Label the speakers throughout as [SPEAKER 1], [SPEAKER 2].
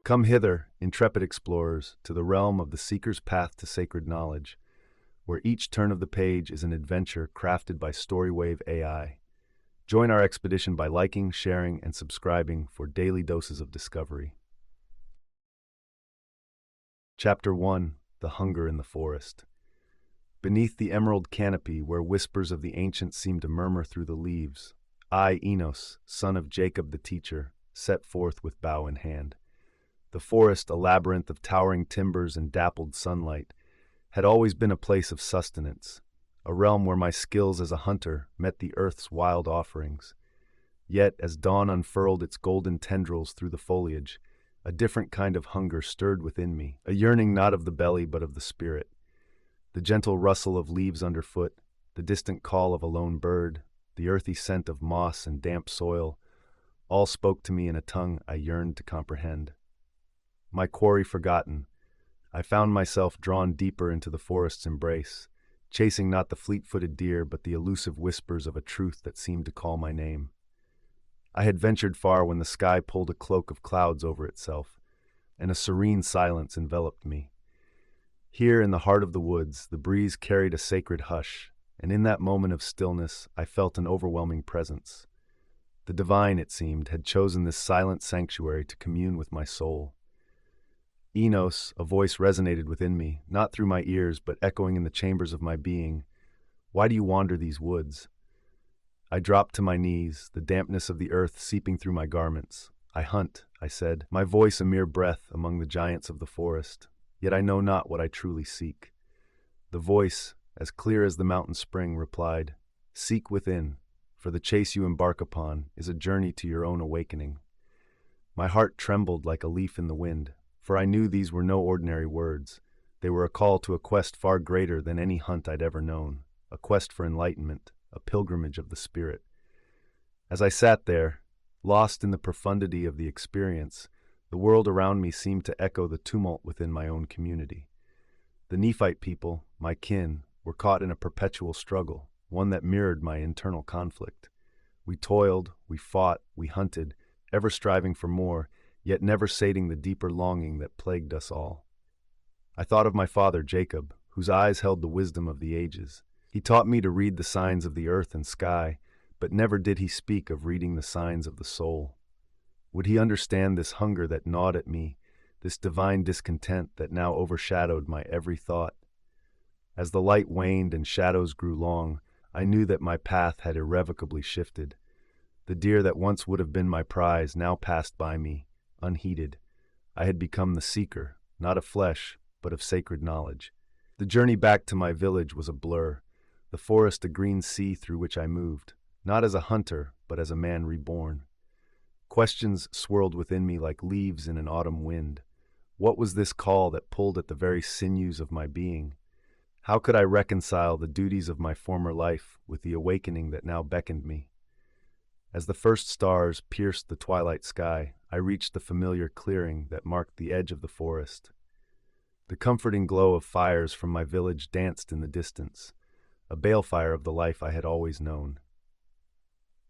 [SPEAKER 1] Come hither, intrepid explorers, to the realm of the seeker's path to sacred knowledge, where each turn of the page is an adventure crafted by StoryWave.ai. Join our expedition by liking, sharing, and subscribing for daily doses of discovery. Chapter 1: The Hunger in the Forest. Beneath the emerald canopy, where whispers of the ancients seem to murmur through the leaves, I, Enos, son of Jacob the teacher, set forth with bow in hand. The forest, a labyrinth of towering timbers and dappled sunlight, had always been a place of sustenance, a realm where my skills as a hunter met the earth's wild offerings. Yet, as dawn unfurled its golden tendrils through the foliage, a different kind of hunger stirred within me, a yearning not of the belly but of the spirit. The gentle rustle of leaves underfoot, the distant call of a lone bird, the earthy scent of moss and damp soil, all spoke to me in a tongue I yearned to comprehend. My quarry forgotten, I found myself drawn deeper into the forest's embrace, chasing not the fleet-footed deer but the elusive whispers of a truth that seemed to call my name. I had ventured far when the sky pulled a cloak of clouds over itself, and a serene silence enveloped me. Here in the heart of the woods, the breeze carried a sacred hush, and in that moment of stillness I felt an overwhelming presence. The divine, it seemed, had chosen this silent sanctuary to commune with my soul. Enos, a voice resonated within me, not through my ears but echoing in the chambers of my being. Why do you wander these woods? I dropped to my knees, the dampness of the earth seeping through my garments. I hunt, I said, my voice a mere breath among the giants of the forest, yet I know not what I truly seek. The voice, as clear as the mountain spring, replied, Seek within, for the chase you embark upon is a journey to your own awakening. My heart trembled like a leaf in the wind, for I knew these were no ordinary words. They were a call to a quest far greater than any hunt I'd ever known, a quest for enlightenment, a pilgrimage of the spirit. As I sat there, lost in the profundity of the experience, the world around me seemed to echo the tumult within my own community. The Nephite people, my kin, were caught in a perpetual struggle, one that mirrored my internal conflict. We toiled, we fought, we hunted, ever striving for more, yet never sating the deeper longing that plagued us all. I thought of my father, Jacob, whose eyes held the wisdom of the ages. He taught me to read the signs of the earth and sky, but never did he speak of reading the signs of the soul. Would he understand this hunger that gnawed at me, this divine discontent that now overshadowed my every thought? As the light waned and shadows grew long, I knew that my path had irrevocably shifted. The deer that once would have been my prize now passed by me, unheeded. I had become the seeker, not of flesh, but of sacred knowledge. The journey back to my village was a blur, the forest a green sea through which I moved, not as a hunter, but as a man reborn. Questions swirled within me like leaves in an autumn wind. What was this call that pulled at the very sinews of my being? How could I reconcile the duties of my former life with the awakening that now beckoned me? As the first stars pierced the twilight sky, I reached the familiar clearing that marked the edge of the forest. The comforting glow of fires from my village danced in the distance, a balefire of the life I had always known.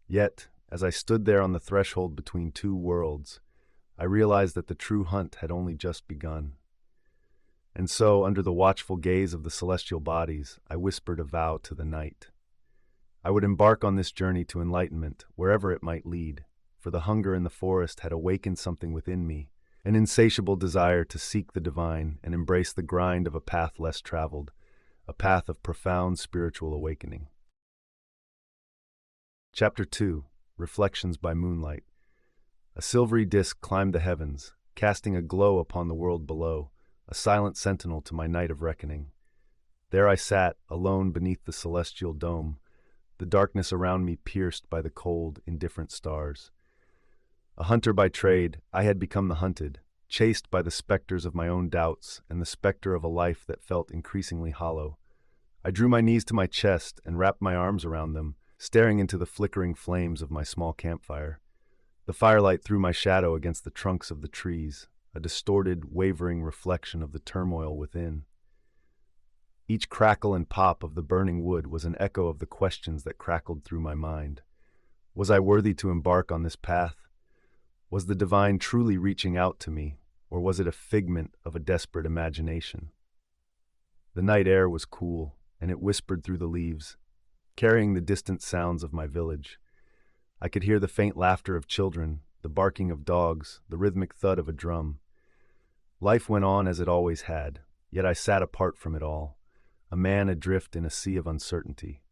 [SPEAKER 1] Yet, as I stood there on the threshold between two worlds, I realized that the true hunt had only just begun. And so, under the watchful gaze of the celestial bodies, I whispered a vow to the night. I would embark on this journey to enlightenment, wherever it might lead, for the hunger in the forest had awakened something within me, an insatiable desire to seek the divine and embrace the grind of a path less traveled, a path of profound spiritual awakening. Chapter 2: Reflections by Moonlight. A silvery disk climbed the heavens, casting a glow upon the world below, a silent sentinel to my night of reckoning. There I sat, alone beneath the celestial dome, the darkness around me pierced by the cold, indifferent stars. A hunter by trade, I had become the hunted, chased by the specters of my own doubts and the specter of a life that felt increasingly hollow. I drew my knees to my chest and wrapped my arms around them, staring into the flickering flames of my small campfire. The firelight threw my shadow against the trunks of the trees, a distorted, wavering reflection of the turmoil within. Each crackle and pop of the burning wood was an echo of the questions that crackled through my mind. Was I worthy to embark on this path? Was the divine truly reaching out to me, or was it a figment of a desperate imagination? The night air was cool, and it whispered through the leaves, carrying the distant sounds of my village. I could hear the faint laughter of children, the barking of dogs, the rhythmic thud of a drum. Life went on as it always had, yet I sat apart from it all, a man adrift in a sea of uncertainty.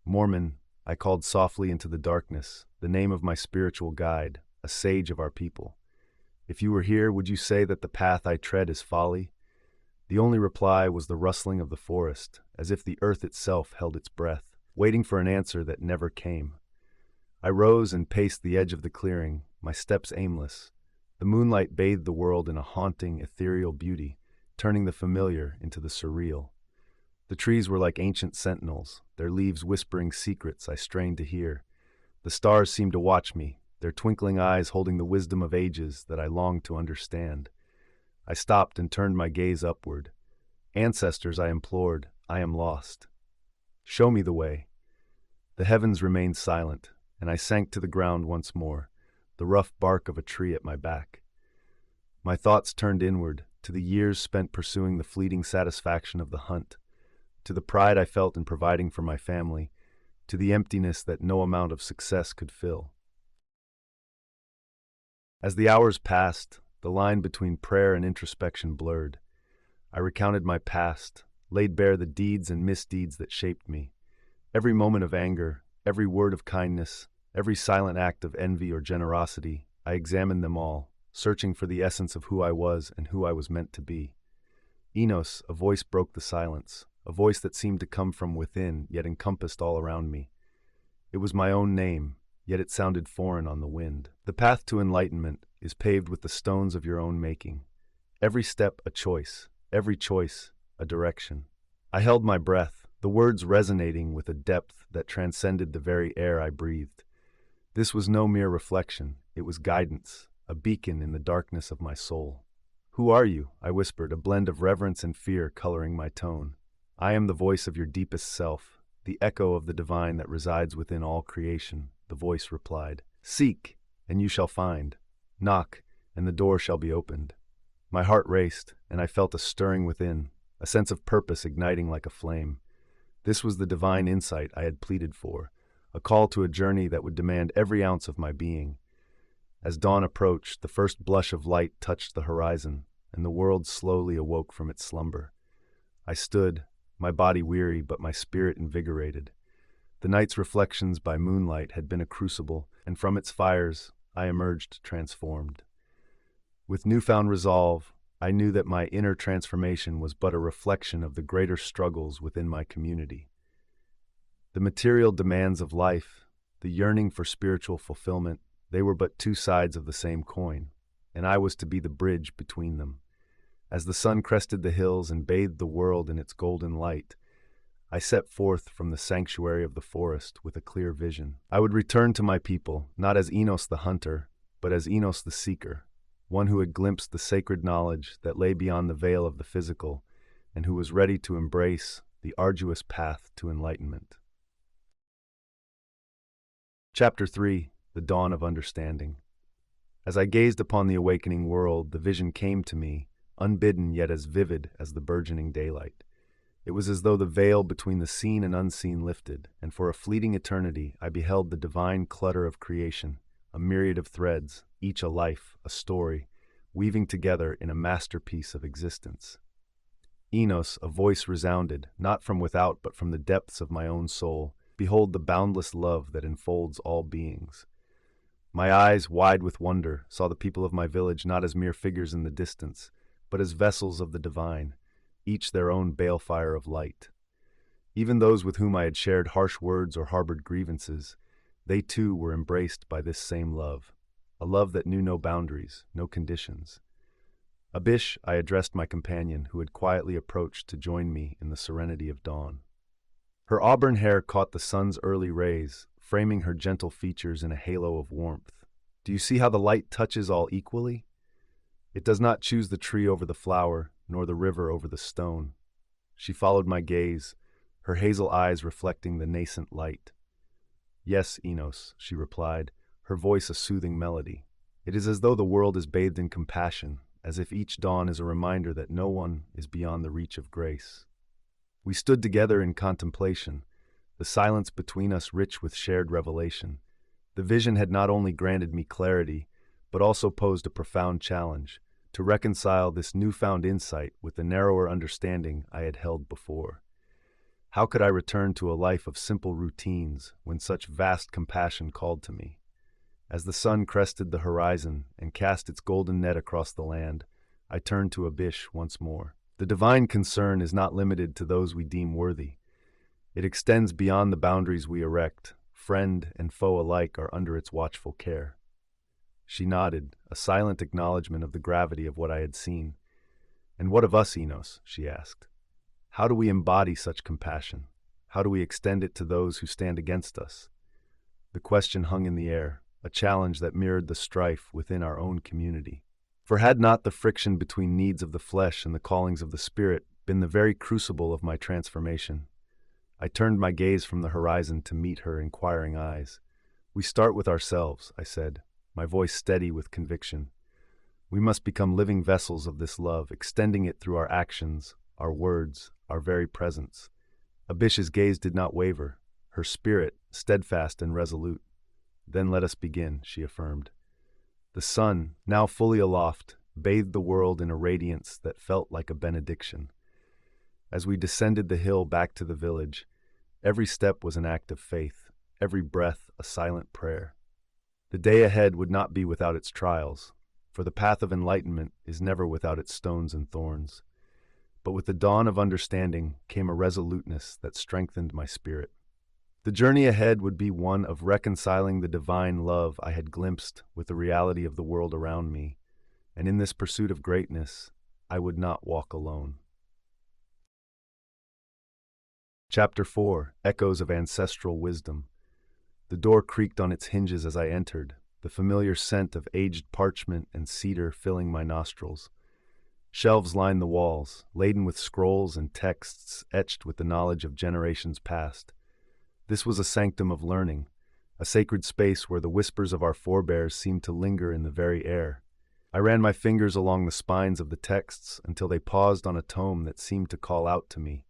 [SPEAKER 1] Mormon, I called softly into the darkness, the name of my spiritual guide, a sage of our people. If you were here, would you say that the path I tread is folly? The only reply was the rustling of the forest, as if the earth itself held its breath, waiting for an answer that never came. I rose and paced the edge of the clearing, my steps aimless. The moonlight bathed the world in a haunting, ethereal beauty, turning the familiar into the surreal. The trees were like ancient sentinels, their leaves whispering secrets I strained to hear. The stars seemed to watch me, their twinkling eyes holding the wisdom of ages that I longed to understand. I stopped and turned my gaze upward. Ancestors, I implored, I am lost. Show me the way. The heavens remained silent, and I sank to the ground once more, the rough bark of a tree at my back. My thoughts turned inward, to the years spent pursuing the fleeting satisfaction of the hunt, to the pride I felt in providing for my family, to the emptiness that no amount of success could fill. As the hours passed, the line between prayer and introspection blurred. I recounted my past, laid bare the deeds and misdeeds that shaped me. Every moment of anger, every word of kindness, every silent act of envy or generosity, I examined them all, searching for the essence of who I was and who I was meant to be. Enos, a voice broke the silence, a voice that seemed to come from within, yet encompassed all around me. It was my own name, yet it sounded foreign on the wind. The path to enlightenment is paved with the stones of your own making. Every step a choice, every choice a direction. I held my breath, the words resonating with a depth that transcended the very air I breathed. This was no mere reflection, it was guidance, a beacon in the darkness of my soul. "Who are you?" I whispered, a blend of reverence and fear coloring my tone. "I am the voice of your deepest self, the echo of the divine that resides within all creation," the voice replied. "Seek, and you shall find. Knock, and the door shall be opened." My heart raced, and I felt a stirring within, a sense of purpose igniting like a flame. This was the divine insight I had pleaded for, a call to a journey that would demand every ounce of my being. As dawn approached, the first blush of light touched the horizon, and the world slowly awoke from its slumber. I stood, my body weary but my spirit invigorated. The night's reflections by moonlight had been a crucible, and from its fires I emerged transformed. With newfound resolve, I knew that my inner transformation was but a reflection of the greater struggles within my community. The material demands of life, the yearning for spiritual fulfillment, they were but two sides of the same coin, and I was to be the bridge between them. As the sun crested the hills and bathed the world in its golden light, I set forth from the sanctuary of the forest with a clear vision. I would return to my people, not as Enos the hunter, but as Enos the seeker, one who had glimpsed the sacred knowledge that lay beyond the veil of the physical, and who was ready to embrace the arduous path to enlightenment. Chapter 3: The Dawn of Understanding. As I gazed upon the awakening world, the vision came to me, unbidden yet as vivid as the burgeoning daylight. It was as though the veil between the seen and unseen lifted, and for a fleeting eternity I beheld the divine clutter of creation, a myriad of threads, each a life, a story, weaving together in a masterpiece of existence. Enos, a voice resounded, not from without but from the depths of my own soul, "Behold the boundless love that enfolds all beings." My eyes, wide with wonder, saw the people of my village not as mere figures in the distance, but as vessels of the divine, each their own balefire of light. Even those with whom I had shared harsh words or harbored grievances, they too were embraced by this same love, a love that knew no boundaries, no conditions. Abish, I addressed my companion, who had quietly approached to join me in the serenity of dawn. Her auburn hair caught the sun's early rays, framing her gentle features in a halo of warmth. "Do you see how the light touches all equally? It does not choose the tree over the flower, nor the river over the stone." She followed my gaze, her hazel eyes reflecting the nascent light. "Yes, Enos," she replied, her voice a soothing melody. "It is as though the world is bathed in compassion, as if each dawn is a reminder that no one is beyond the reach of grace. We stood together in contemplation, the silence between us rich with shared revelation. The vision had not only granted me clarity, but also posed a profound challenge to reconcile this newfound insight with the narrower understanding I had held before. How could I return to a life of simple routines when such vast compassion called to me? As the sun crested the horizon and cast its golden net across the land, I turned to Abish once more. The divine concern is not limited to those we deem worthy. It extends beyond the boundaries we erect. Friend and foe alike are under its watchful care. She nodded, a silent acknowledgement of the gravity of what I had seen. "And what of us, Enos?" she asked. "How do we embody such compassion? How do we extend it to those who stand against us?" The question hung in the air, a challenge that mirrored the strife within our own community. For had not the friction between needs of the flesh and the callings of the spirit been the very crucible of my transformation? I turned my gaze from the horizon to meet her inquiring eyes. "We start with ourselves," I said, my voice steady with conviction. "We must become living vessels of this love, extending it through our actions, our words, our very presence." Abish's gaze did not waver, her spirit steadfast and resolute. "Then let us begin," she affirmed. The sun, now fully aloft, bathed the world in a radiance that felt like a benediction. As we descended the hill back to the village, every step was an act of faith, every breath a silent prayer. The day ahead would not be without its trials, for the path of enlightenment is never without its stones and thorns. But with the dawn of understanding came a resoluteness that strengthened my spirit. The journey ahead would be one of reconciling the divine love I had glimpsed with the reality of the world around me, and in this pursuit of greatness, I would not walk alone. Chapter 4: Echoes of Ancestral Wisdom. The door creaked on its hinges as I entered, the familiar scent of aged parchment and cedar filling my nostrils. Shelves lined the walls, laden with scrolls and texts etched with the knowledge of generations past. This was a sanctum of learning, a sacred space where the whispers of our forebears seemed to linger in the very air. I ran my fingers along the spines of the texts until they paused on a tome that seemed to call out to me.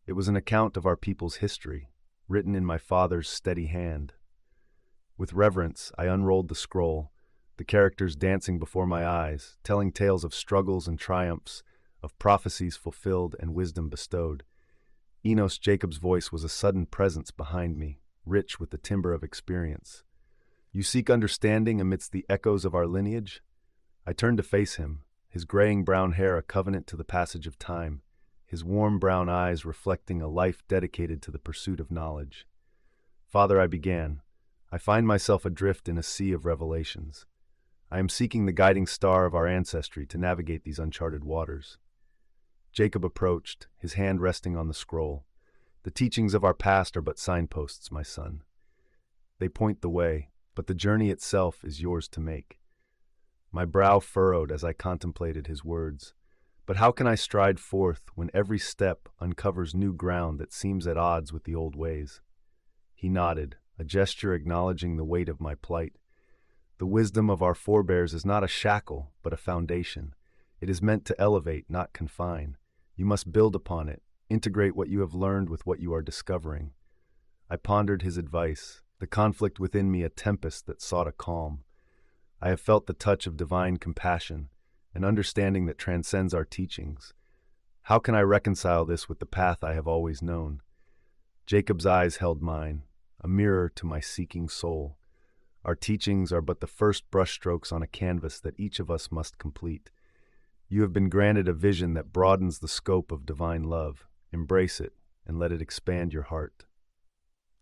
[SPEAKER 1] It was an account of our people's history, written in my father's steady hand. With reverence, I unrolled the scroll, the characters dancing before my eyes, telling tales of struggles and triumphs, of prophecies fulfilled and wisdom bestowed. Enos Jacob's voice was a sudden presence behind me, rich with the timbre of experience. "You seek understanding amidst the echoes of our lineage?" I turned to face him, his graying brown hair a covenant to the passage of time, his warm brown eyes reflecting a life dedicated to the pursuit of knowledge. "Father," I began, "I find myself adrift in a sea of revelations. I am seeking the guiding star of our ancestry to navigate these uncharted waters." Jacob approached, his hand resting on the scroll. "The teachings of our past are but signposts, my son. They point the way, but the journey itself is yours to make." My brow furrowed as I contemplated his words. But how can I stride forth when every step uncovers new ground that seems at odds with the old ways? He nodded, a gesture acknowledging the weight of my plight. "The wisdom of our forebears is not a shackle, but a foundation. It is meant to elevate, not confine. You must build upon it, integrate what you have learned with what you are discovering." I pondered his advice, the conflict within me a tempest that sought a calm. I have felt the touch of divine compassion, an understanding that transcends our teachings. How can I reconcile this with the path I have always known? Jacob's eyes held mine, a mirror to my seeking soul. Our teachings are but the first brushstrokes on a canvas that each of us must complete. You have been granted a vision that broadens the scope of divine love. Embrace it, and let it expand your heart.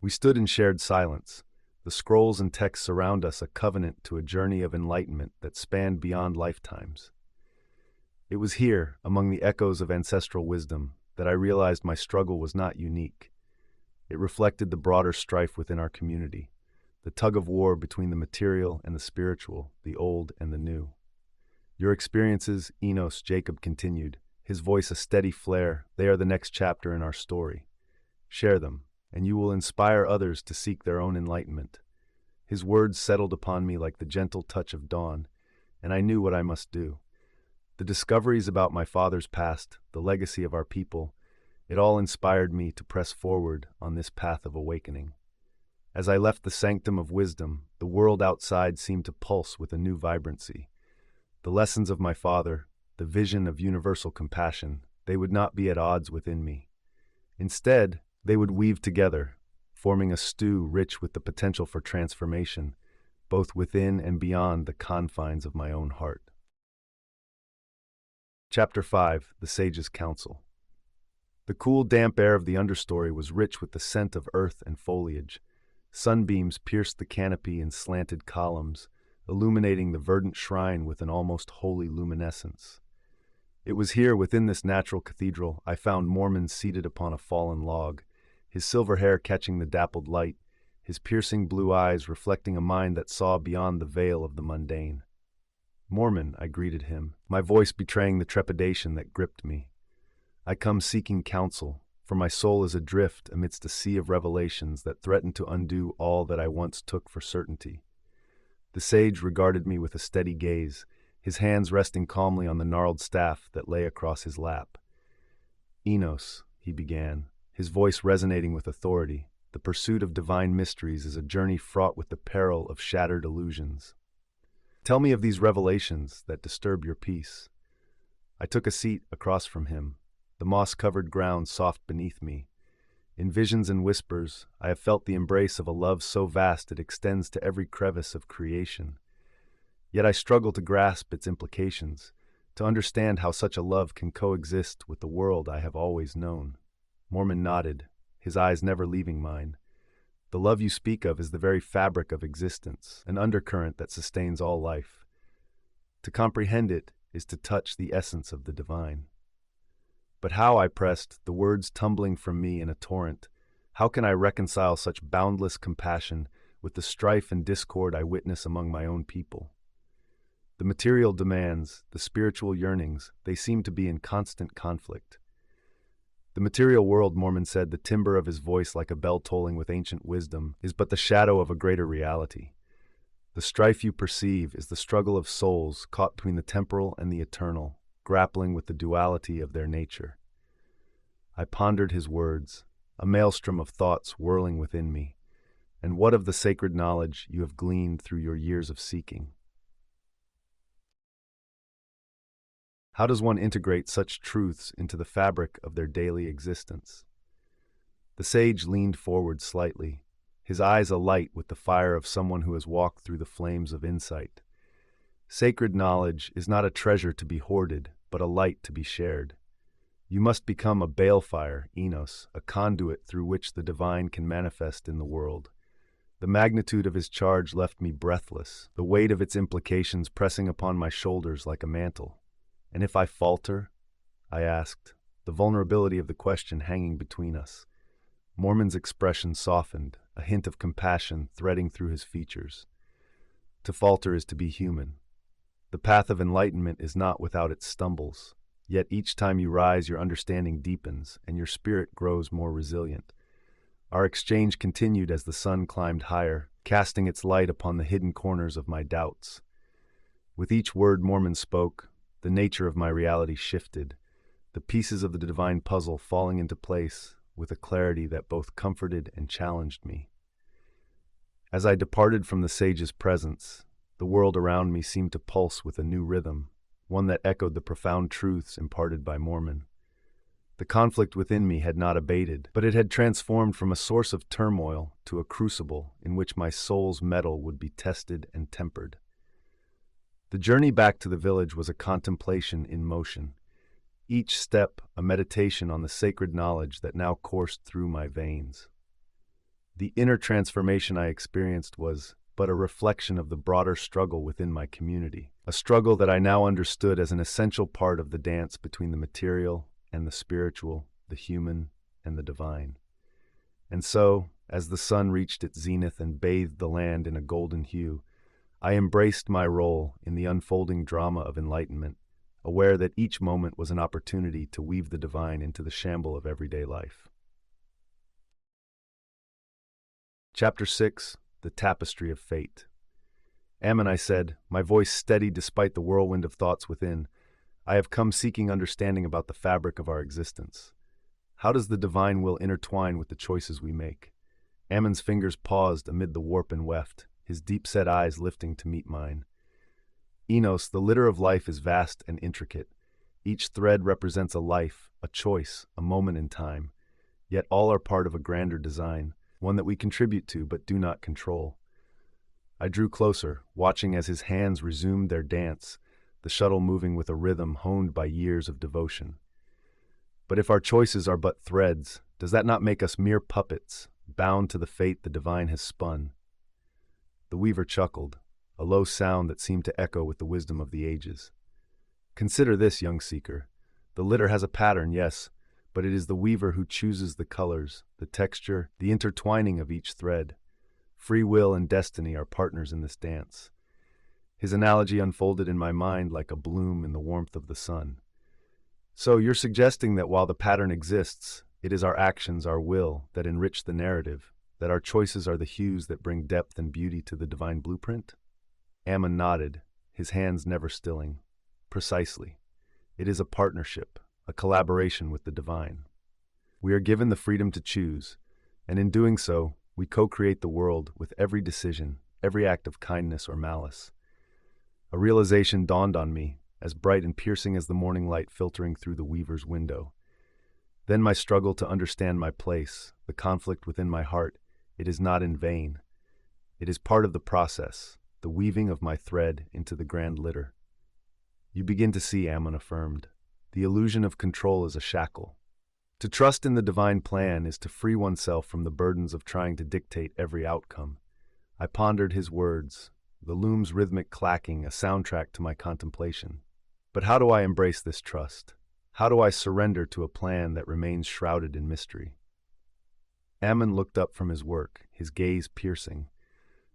[SPEAKER 1] We stood in shared silence, the scrolls and texts around us a covenant to a journey of enlightenment that spanned beyond lifetimes. It was here, among the echoes of ancestral wisdom, that I realized my struggle was not unique. It reflected the broader strife within our community, the tug-of-war between the material and the spiritual, the old and the new. "Your experiences," Enos Jacob continued, his voice a steady flare, "they are the next chapter in our story. Share them, and you will inspire others to seek their own enlightenment." His words settled upon me like the gentle touch of dawn, and I knew what I must do. The discoveries about my father's past, the legacy of our people, it all inspired me to press forward on this path of awakening. As I left the sanctum of wisdom, the world outside seemed to pulse with a new vibrancy. The lessons of my father, the vision of universal compassion, they would not be at odds within me. Instead, they would weave together, forming a stew rich with the potential for transformation, both within and beyond the confines of my own heart. Chapter 5: The Sage's Counsel. The cool, damp air of the understory was rich with the scent of earth and foliage. Sunbeams pierced the canopy in slanted columns, illuminating the verdant shrine with an almost holy luminescence. It was here, within this natural cathedral, I found Mormon seated upon a fallen log, his silver hair catching the dappled light, his piercing blue eyes reflecting a mind that saw beyond the veil of the mundane. "Mormon," I greeted him, my voice betraying the trepidation that gripped me. "I come seeking counsel, for my soul is adrift amidst a sea of revelations that threaten to undo all that I once took for certainty." The sage regarded me with a steady gaze, his hands resting calmly on the gnarled staff that lay across his lap. "Enos," he began, his voice resonating with authority, "the pursuit of divine mysteries is a journey fraught with the peril of shattered illusions. Tell me of these revelations that disturb your peace." I took a seat across from him, the moss-covered ground soft beneath me. In visions and whispers, I have felt the embrace of a love so vast it extends to every crevice of creation. Yet I struggle to grasp its implications, to understand how such a love can coexist with the world I have always known. Mormon nodded, his eyes never leaving mine. "The love you speak of is the very fabric of existence, an undercurrent that sustains all life. To comprehend it is to touch the essence of the divine." "But how," I pressed, the words tumbling from me in a torrent, "how can I reconcile such boundless compassion with the strife and discord I witness among my own people? The material demands, the spiritual yearnings, they seem to be in constant conflict." "The material world," Mormon said, the timbre of his voice like a bell tolling with ancient wisdom, "is but the shadow of a greater reality. The strife you perceive is the struggle of souls caught between the temporal and the eternal, grappling with the duality of their nature." I pondered his words, a maelstrom of thoughts whirling within me. "And what of the sacred knowledge you have gleaned through your years of seeking? How does one integrate such truths into the fabric of their daily existence?" The sage leaned forward slightly, his eyes alight with the fire of someone who has walked through the flames of insight. "Sacred knowledge is not a treasure to be hoarded, but a light to be shared. You must become a balefire, Enos, a conduit through which the divine can manifest in the world." The magnitude of his charge left me breathless, the weight of its implications pressing upon my shoulders like a mantle. "And if I falter?" I asked, the vulnerability of the question hanging between us. Mormon's expression softened, a hint of compassion threading through his features. "To falter is to be human. The path of enlightenment is not without its stumbles, yet each time you rise your understanding deepens and your spirit grows more resilient." Our exchange continued as the sun climbed higher, casting its light upon the hidden corners of my doubts. With each word Mormon spoke, the nature of my reality shifted, the pieces of the divine puzzle falling into place with a clarity that both comforted and challenged me. As I departed from the sage's presence, the world around me seemed to pulse with a new rhythm, one that echoed the profound truths imparted by Mormon. The conflict within me had not abated, but it had transformed from a source of turmoil to a crucible in which my soul's mettle would be tested and tempered. The journey back to the village was a contemplation in motion, each step a meditation on the sacred knowledge that now coursed through my veins. The inner transformation I experienced was but a reflection of the broader struggle within my community, a struggle that I now understood as an essential part of the dance between the material and the spiritual, the human and the divine. And so, as the sun reached its zenith and bathed the land in a golden hue, I embraced my role in the unfolding drama of enlightenment, aware that each moment was an opportunity to weave the divine into the shamble of everyday life. Chapter 6: The Tapestry of Fate. "Ammon," I said, my voice steady despite the whirlwind of thoughts within, I have come seeking understanding about the fabric of our existence. How does the divine will intertwine with the choices we make? Ammon's fingers paused amid the warp and weft, his deep-set eyes lifting to meet mine. Enos, the litter of life is vast and intricate. Each thread represents a life, a choice, a moment in time. Yet all are part of a grander design, one that we contribute to but do not control. I drew closer, watching as his hands resumed their dance, the shuttle moving with a rhythm honed by years of devotion. But if our choices are but threads, does that not make us mere puppets, bound to the fate the divine has spun? The weaver chuckled, a low sound that seemed to echo with the wisdom of the ages. Consider this, young seeker. The litter has a pattern, yes, but it is the weaver who chooses the colors, the texture, the intertwining of each thread. Free will and destiny are partners in this dance. His analogy unfolded in my mind like a bloom in the warmth of the sun. So you're suggesting that while the pattern exists, it is our actions, our will, that enrich the narrative, that our choices are the hues that bring depth and beauty to the divine blueprint? Ammon nodded, his hands never stilling. Precisely. It is a partnership, a collaboration with the divine. We are given the freedom to choose, and in doing so, we co-create the world with every decision, every act of kindness or malice. A realization dawned on me, as bright and piercing as the morning light filtering through the weaver's window. Then my struggle to understand my place, the conflict within my heart, it is not in vain. It is part of the process, the weaving of my thread into the grand litter. You begin to see, Ammon affirmed. The illusion of control is a shackle. To trust in the divine plan is to free oneself from the burdens of trying to dictate every outcome. I pondered his words, the loom's rhythmic clacking a soundtrack to my contemplation. But how do I embrace this trust? How do I surrender to a plan that remains shrouded in mystery? Ammon looked up from his work, his gaze piercing.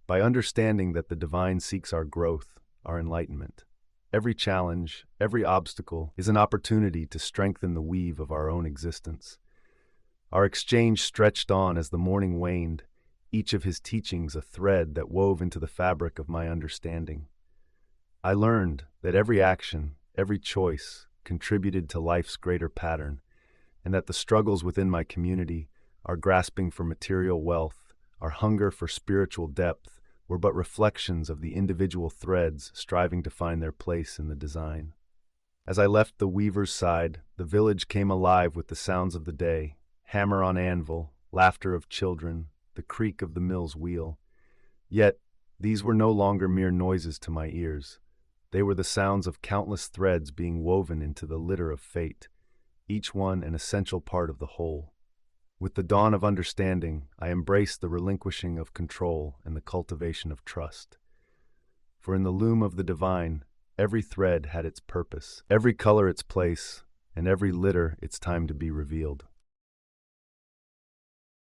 [SPEAKER 1] By understanding that the divine seeks our growth, our enlightenment, every challenge, every obstacle is an opportunity to strengthen the weave of our own existence. Our exchange stretched on as the morning waned, each of his teachings a thread that wove into the fabric of my understanding. I learned that every action, every choice, contributed to life's greater pattern, and that the struggles within my community, our grasping for material wealth, our hunger for spiritual depth, were but reflections of the individual threads striving to find their place in the design. As I left the weaver's side, the village came alive with the sounds of the day, hammer on anvil, laughter of children, the creak of the mill's wheel. Yet, these were no longer mere noises to my ears. They were the sounds of countless threads being woven into the litter of fate, each one an essential part of the whole. With the dawn of understanding, I embraced the relinquishing of control and the cultivation of trust. For in the loom of the divine, every thread had its purpose, every color its place, and every litter its time to be revealed.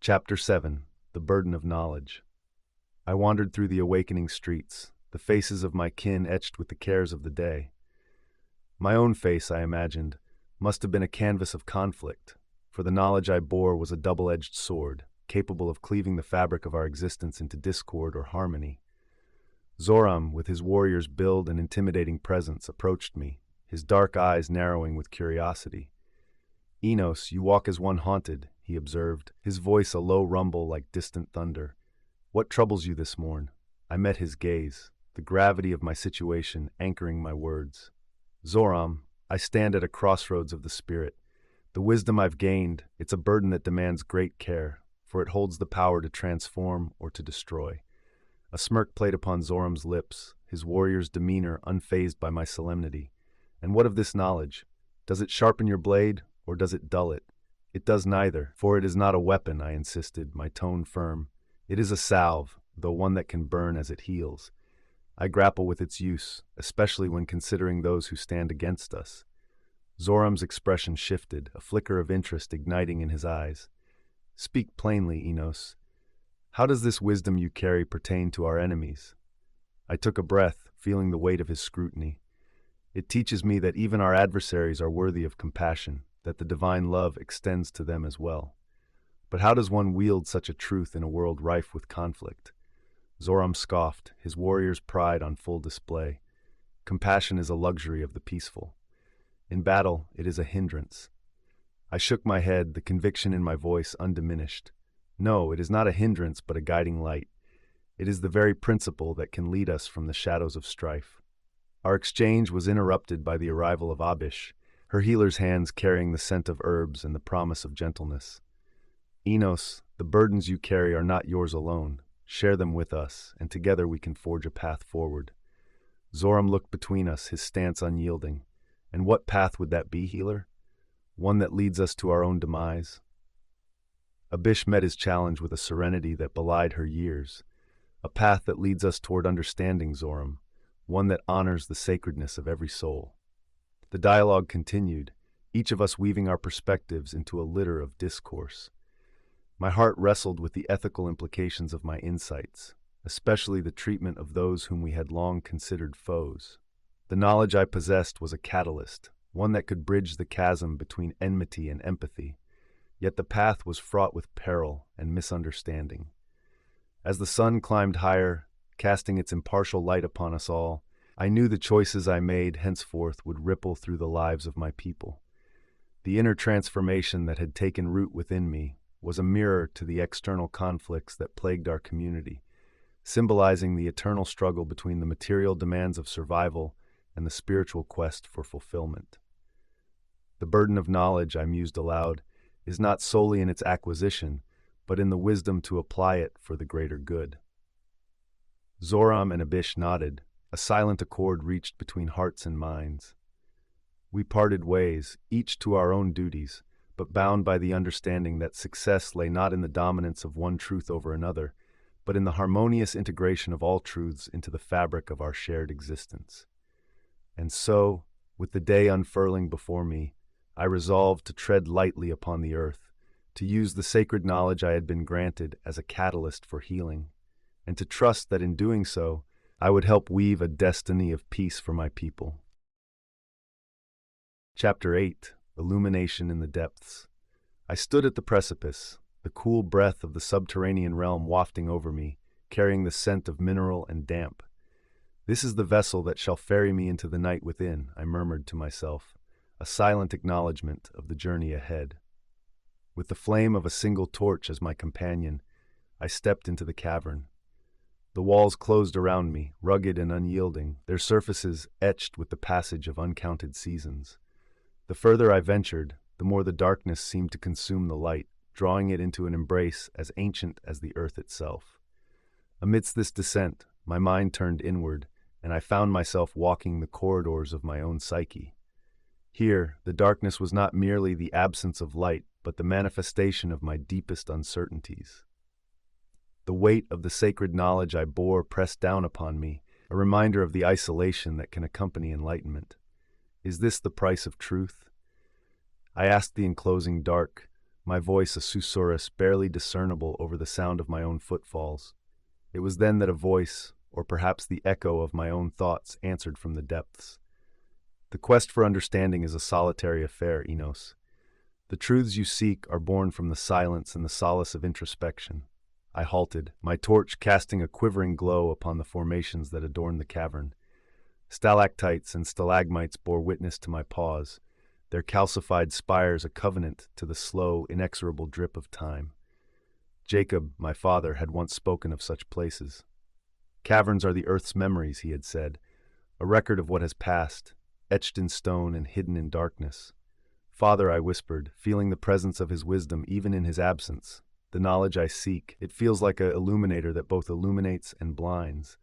[SPEAKER 1] Chapter 7. The Burden of Knowledge. I wandered through the awakening streets, the faces of my kin etched with the cares of the day. My own face, I imagined, must have been a canvas of conflict, for the knowledge I bore was a double-edged sword, capable of cleaving the fabric of our existence into discord or harmony. Zoram, with his warrior's build and intimidating presence, approached me, his dark eyes narrowing with curiosity. "Enos, you walk as one haunted," he observed, his voice a low rumble like distant thunder. "What troubles you this morn?" I met his gaze, the gravity of my situation anchoring my words. "Zoram, I stand at a crossroads of the spirit. The wisdom I've gained, it's a burden that demands great care, for it holds the power to transform or to destroy." A smirk played upon Zoram's lips, his warrior's demeanor unfazed by my solemnity. "And what of this knowledge? Does it sharpen your blade, or does it dull it?" "It does neither, for it is not a weapon," I insisted, my tone firm. "It is a salve, though one that can burn as it heals. I grapple with its use, especially when considering those who stand against us." Zoram's expression shifted, a flicker of interest igniting in his eyes. "Speak plainly, Enos. How does this wisdom you carry pertain to our enemies?" I took a breath, feeling the weight of his scrutiny. "It teaches me that even our adversaries are worthy of compassion, that the divine love extends to them as well. But how does one wield such a truth in a world rife with conflict?" Zoram scoffed, his warrior's pride on full display. "Compassion is a luxury of the peaceful. In battle, it is a hindrance. I shook my head, the conviction in my voice undiminished. No, it is not a hindrance, but a guiding light. It is the very principle that can lead us from the shadows of strife. Our exchange was interrupted by the arrival of Abish, her healer's hands carrying the scent of herbs and the promise of gentleness. Enos, the burdens you carry are not yours alone. Share them with us, and together we can forge a path forward. Zoram looked between us, his stance unyielding. And what path would that be, healer? One that leads us to our own demise? Abish met his challenge with a serenity that belied her years. A path that leads us toward understanding, Zoram, one that honors the sacredness of every soul. The dialogue continued, each of us weaving our perspectives into a litter of discourse. My heart wrestled with the ethical implications of my insights, especially the treatment of those whom we had long considered foes. The knowledge I possessed was a catalyst, one that could bridge the chasm between enmity and empathy, yet the path was fraught with peril and misunderstanding. As the sun climbed higher, casting its impartial light upon us all, I knew the choices I made henceforth would ripple through the lives of my people. The inner transformation that had taken root within me was a mirror to the external conflicts that plagued our community, symbolizing the eternal struggle between the material demands of survival and the spiritual quest for fulfillment. The burden of knowledge, I mused aloud, is not solely in its acquisition, but in the wisdom to apply it for the greater good. Zoram and Abish nodded. A silent accord reached between hearts and minds. We parted ways, each to our own duties, but bound by the understanding that success lay not in the dominance of one truth over another, but in the harmonious integration of all truths into the fabric of our shared existence. And so, with the day unfurling before me, I resolved to tread lightly upon the earth, to use the sacred knowledge I had been granted as a catalyst for healing, and to trust that in doing so, I would help weave a destiny of peace for my people. Chapter 8: Illumination in the Depths. I stood at the precipice, the cool breath of the subterranean realm wafting over me, carrying the scent of mineral and damp. This is the vessel that shall ferry me into the night within, I murmured to myself, a silent acknowledgement of the journey ahead. With the flame of a single torch as my companion, I stepped into the cavern. The walls closed around me, rugged and unyielding, their surfaces etched with the passage of uncounted seasons. The further I ventured, the more the darkness seemed to consume the light, drawing it into an embrace as ancient as the earth itself. Amidst this descent, my mind turned inward, and I found myself walking the corridors of my own psyche. Here, the darkness was not merely the absence of light, but the manifestation of my deepest uncertainties. The weight of the sacred knowledge I bore pressed down upon me, a reminder of the isolation that can accompany enlightenment. Is this the price of truth? I asked the enclosing dark, my voice a susurrus barely discernible over the sound of my own footfalls. It was then that a voice, or perhaps the echo of my own thoughts, answered from the depths. The quest for understanding is a solitary affair, Enos. The truths you seek are born from the silence and the solace of introspection. I halted, my torch casting a quivering glow upon the formations that adorned the cavern. Stalactites and stalagmites bore witness to my pause, their calcified spires a covenant to the slow, inexorable drip of time. Jacob, my father, had once spoken of such places. Caverns are the earth's memories, he had said, a record of what has passed, etched in stone and hidden in darkness. Father, I whispered, feeling the presence of his wisdom even in his absence. The knowledge I seek, it feels like an illuminator that both illuminates and blinds.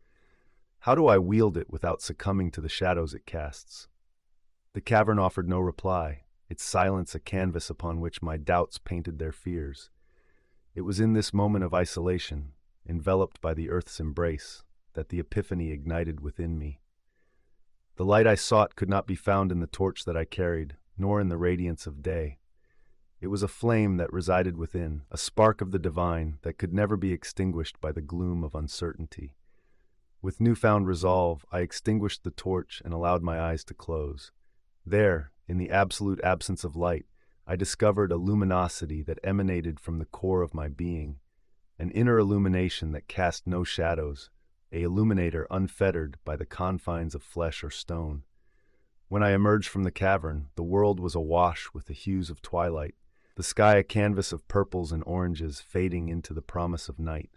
[SPEAKER 1] How do I wield it without succumbing to the shadows it casts? The cavern offered no reply, its silence a canvas upon which my doubts painted their fears. It was in this moment of isolation, enveloped by the earth's embrace, that the epiphany ignited within me. The light I sought could not be found in the torch that I carried, nor in the radiance of day. It was a flame that resided within, a spark of the divine that could never be extinguished by the gloom of uncertainty. With newfound resolve, I extinguished the torch and allowed my eyes to close. There, in the absolute absence of light, I discovered a luminosity that emanated from the core of my being, an inner illumination that cast no shadows, a illuminator unfettered by the confines of flesh or stone. When I emerged from the cavern, the world was awash with the hues of twilight, the sky a canvas of purples and oranges fading into the promise of night.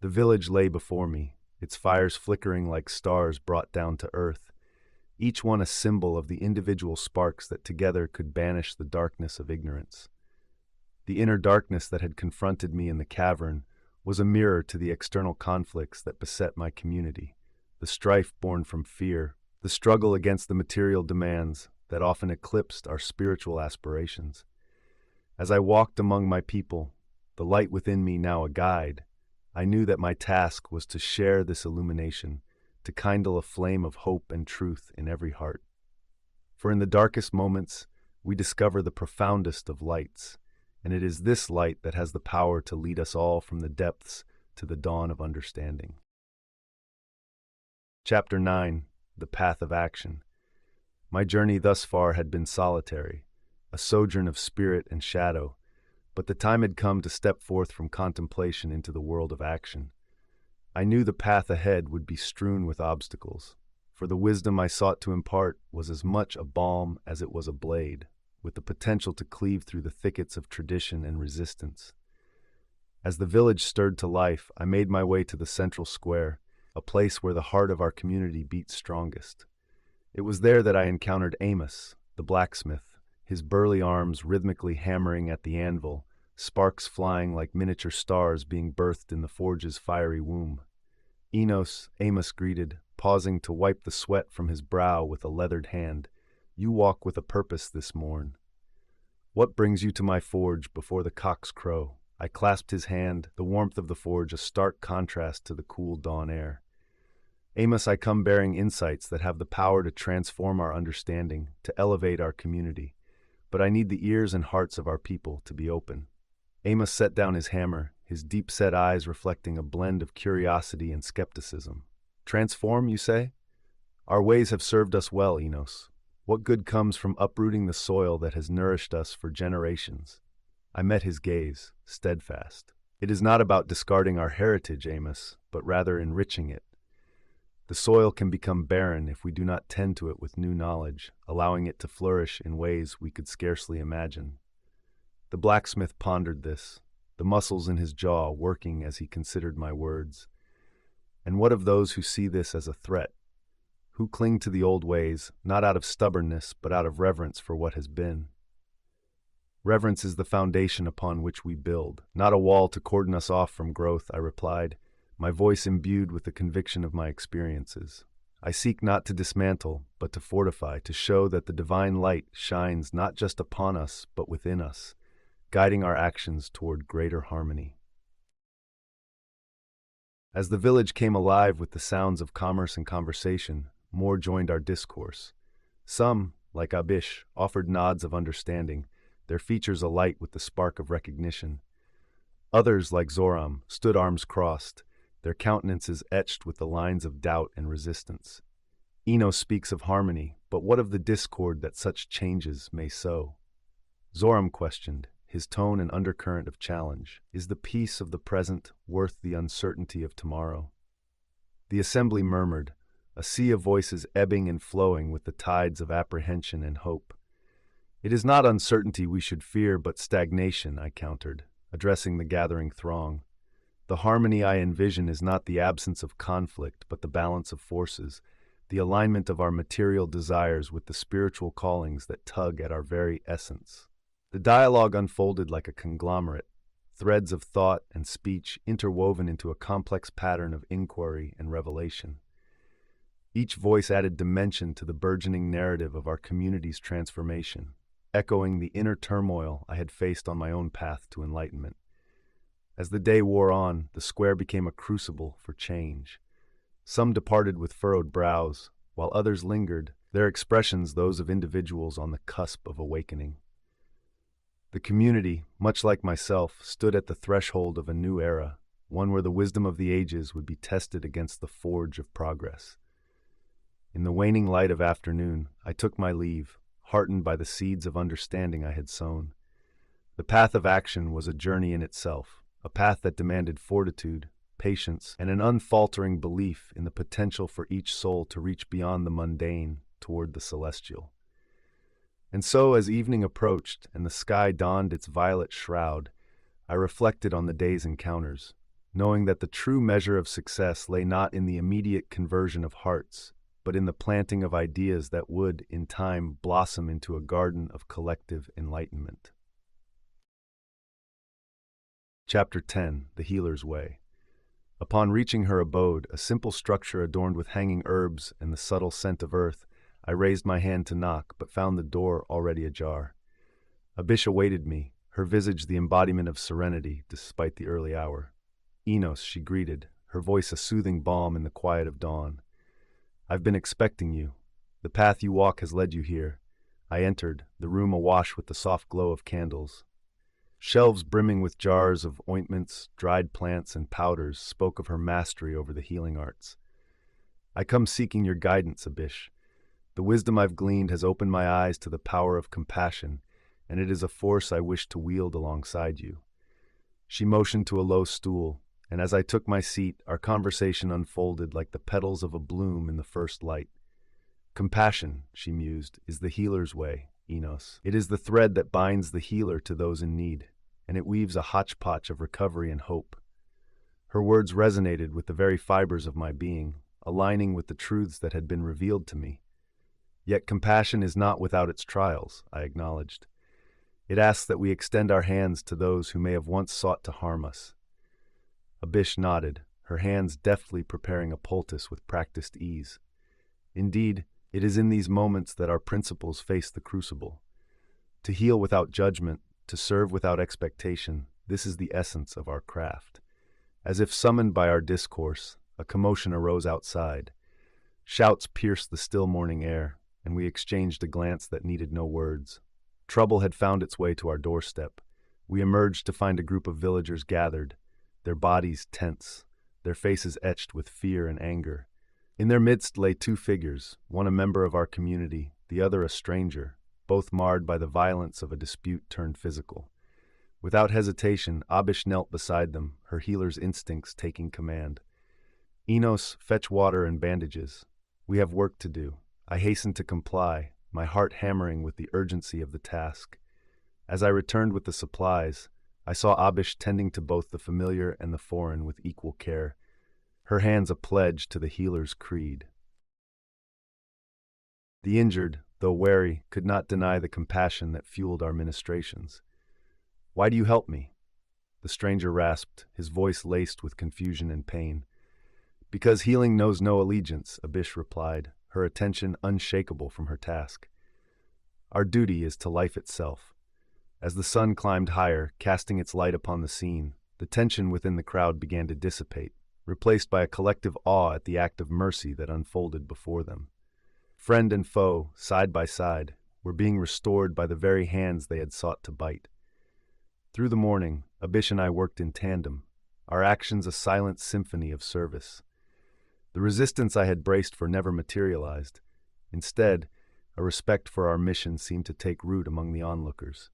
[SPEAKER 1] The village lay before me, its fires flickering like stars brought down to earth, each one a symbol of the individual sparks that together could banish the darkness of ignorance. The inner darkness that had confronted me in the cavern was a mirror to the external conflicts that beset my community, the strife born from fear, the struggle against the material demands that often eclipsed our spiritual aspirations. As I walked among my people, the light within me now a guide, I knew that my task was to share this illumination, to kindle a flame of hope and truth in every heart. For in the darkest moments, we discover the profoundest of lights, and it is this light that has the power to lead us all from the depths to the dawn of understanding. Chapter 9: The Path of Action. My journey thus far had been solitary, a sojourn of spirit and shadow, but the time had come to step forth from contemplation into the world of action. I knew the path ahead would be strewn with obstacles, for the wisdom I sought to impart was as much a balm as it was a blade, with the potential to cleave through the thickets of tradition and resistance. As the village stirred to life, I made my way to the central square, a place where the heart of our community beat strongest. It was there that I encountered Amos, the blacksmith, his burly arms rhythmically hammering at the anvil, sparks flying like miniature stars being birthed in the forge's fiery womb. Enos, Amos greeted, pausing to wipe the sweat from his brow with a leathered hand. "You walk with a purpose this morn. What brings you to my forge before the cocks crow?" I clasped his hand, the warmth of the forge a stark contrast to the cool dawn air. "Amos, I come bearing insights that have the power to transform our understanding, to elevate our community. But I need the ears and hearts of our people to be open." Amos set down his hammer, his deep-set eyes reflecting a blend of curiosity and skepticism. "Transform, you say? Our ways have served us well, Enos. What good comes from uprooting the soil that has nourished us for generations?" I met his gaze, steadfast. "It is not about discarding our heritage, Amos, but rather enriching it. The soil can become barren if we do not tend to it with new knowledge, allowing it to flourish in ways we could scarcely imagine." The blacksmith pondered this, the muscles in his jaw working as he considered my words. "And what of those who see this as a threat? Who cling to the old ways, not out of stubbornness, but out of reverence for what has been?" "Reverence is the foundation upon which we build, not a wall to cordon us off from growth," I replied, my voice imbued with the conviction of my experiences. "I seek not to dismantle, but to fortify, to show that the divine light shines not just upon us, but within us, guiding our actions toward greater harmony." As the village came alive with the sounds of commerce and conversation, more joined our discourse. Some, like Abish, offered nods of understanding, their features alight with the spark of recognition. Others, like Zoram, stood arms crossed, their countenances etched with the lines of doubt and resistance. Enos speaks of harmony, but what of the discord that such changes may sow? Zoram questioned, his tone an undercurrent of challenge. Is the peace of the present worth the uncertainty of tomorrow? The assembly murmured, a sea of voices ebbing and flowing with the tides of apprehension and hope. "It is not uncertainty we should fear, but stagnation," I countered, addressing the gathering throng. "The harmony I envision is not the absence of conflict, but the balance of forces, the alignment of our material desires with the spiritual callings that tug at our very essence." The dialogue unfolded like a conglomerate, threads of thought and speech interwoven into a complex pattern of inquiry and revelation. Each voice added dimension to the burgeoning narrative of our community's transformation, echoing the inner turmoil I had faced on my own path to enlightenment. As the day wore on, the square became a crucible for change. Some departed with furrowed brows, while others lingered, their expressions those of individuals on the cusp of awakening. The community, much like myself, stood at the threshold of a new era, one where the wisdom of the ages would be tested against the forge of progress. In the waning light of afternoon, I took my leave, heartened by the seeds of understanding I had sown. The path of action was a journey in itself, a path that demanded fortitude, patience, and an unfaltering belief in the potential for each soul to reach beyond the mundane, toward the celestial. And so, as evening approached and the sky donned its violet shroud, I reflected on the day's encounters, knowing that the true measure of success lay not in the immediate conversion of hearts, but in the planting of ideas that would, in time, blossom into a garden of collective enlightenment. Chapter 10: The Healer's Way. Upon reaching her abode, a simple structure adorned with hanging herbs and the subtle scent of earth, I raised my hand to knock, but found the door already ajar. Abish awaited me, her visage the embodiment of serenity despite the early hour. Enos, she greeted, her voice a soothing balm in the quiet of dawn. I've been expecting you. The path you walk has led you here. I entered, the room awash with the soft glow of candles. Shelves brimming with jars of ointments, dried plants, and powders spoke of her mastery over the healing arts. I come seeking your guidance, Abish. The wisdom I've gleaned has opened my eyes to the power of compassion, and it is a force I wish to wield alongside you. She motioned to a low stool, and as I took my seat, our conversation unfolded like the petals of a bloom in the first light. Compassion, she mused, is the healer's way, Enos. It is the thread that binds the healer to those in need, and it weaves a hodgepodge of recovery and hope. Her words resonated with the very fibers of my being, aligning with the truths that had been revealed to me. Yet compassion is not without its trials, I acknowledged. It asks that we extend our hands to those who may have once sought to harm us. Abish nodded, her hands deftly preparing a poultice with practiced ease. Indeed, it is in these moments that our principles face the crucible. To heal without judgment, to serve without expectation, this is the essence of our craft. As if summoned by our discourse, a commotion arose outside. Shouts pierced the still morning air, and we exchanged a glance that needed no words. Trouble had found its way to our doorstep. We emerged to find a group of villagers gathered, their bodies tense, their faces etched with fear and anger. In their midst lay two figures, one a member of our community, the other a stranger, both marred by the violence of a dispute turned physical. Without hesitation, Abish knelt beside them, her healer's instincts taking command. Enos, fetch water and bandages. We have work to do. I hastened to comply, my heart hammering with the urgency of the task. As I returned with the supplies, I saw Abish tending to both the familiar and the foreign with equal care, her hands a pledge to the healer's creed. The injured, though wary, could not deny the compassion that fueled our ministrations. "Why do you help me?" the stranger rasped, his voice laced with confusion and pain. "Because healing knows no allegiance," Abish replied, her attention unshakable from her task. "Our duty is to life itself." As the sun climbed higher, casting its light upon the scene, the tension within the crowd began to dissipate, replaced by a collective awe at the act of mercy that unfolded before them. Friend and foe, side by side, were being restored by the very hands they had sought to bite. Through the morning, Abish and I worked in tandem, our actions a silent symphony of service. The resistance I had braced for never materialized. Instead, a respect for our mission seemed to take root among the onlookers.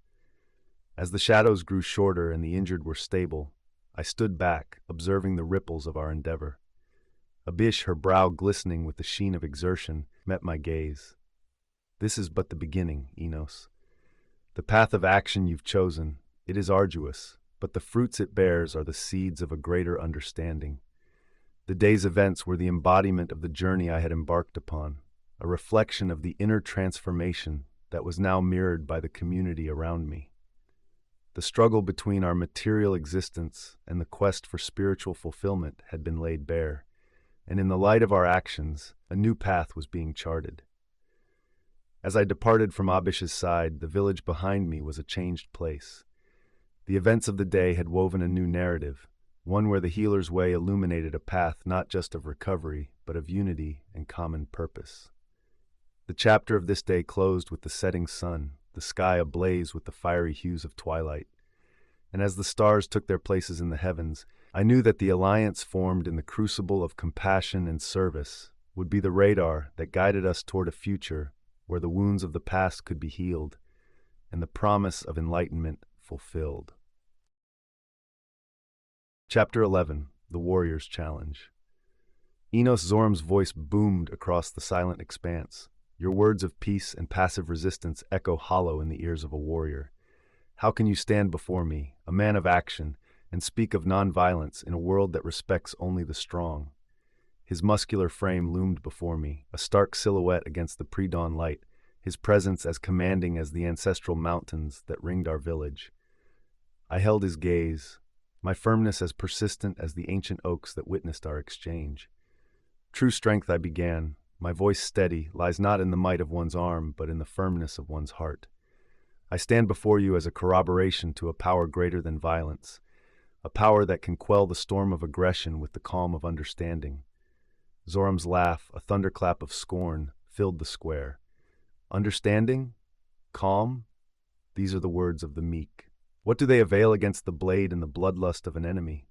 [SPEAKER 1] As the shadows grew shorter and the injured were stable, I stood back, observing the ripples of our endeavor. Abish, her brow glistening with the sheen of exertion, met my gaze. "This is but the beginning, Enos. The path of action you've chosen, it is arduous, but the fruits it bears are the seeds of a greater understanding. The day's events were the embodiment of the journey I had embarked upon, a reflection of the inner transformation that was now mirrored by the community around me. The struggle between our material existence and the quest for spiritual fulfillment had been laid bare, and in the light of our actions, a new path was being charted. As I departed from Abish's side, the village behind me was a changed place. The events of the day had woven a new narrative, one where the healer's way illuminated a path not just of recovery, but of unity and common purpose. The chapter of this day closed with the setting sun, the sky ablaze with the fiery hues of twilight. And as the stars took their places in the heavens, I knew that the alliance formed in the crucible of compassion and service would be the radar that guided us toward a future where the wounds of the past could be healed and the promise of enlightenment fulfilled. Chapter 11: The Warrior's Challenge. Enos Zorm's voice boomed across the silent expanse, Your words of peace and passive resistance echo hollow in the ears of a warrior. How can you stand before me, a man of action, and speak of nonviolence in a world that respects only the strong? His muscular frame loomed before me, a stark silhouette against the pre-dawn light, his presence as commanding as the ancestral mountains that ringed our village. I held his gaze, my firmness as persistent as the ancient oaks that witnessed our exchange. True strength, I began, my voice steady, lies not in the might of one's arm, but in the firmness of one's heart. I stand before you as a corroboration to a power greater than violence, a power that can quell the storm of aggression with the calm of understanding. Zoram's laugh, a thunderclap of scorn, filled the square. Understanding? Calm? These are the words of the meek. What do they avail against the blade and the bloodlust of an enemy?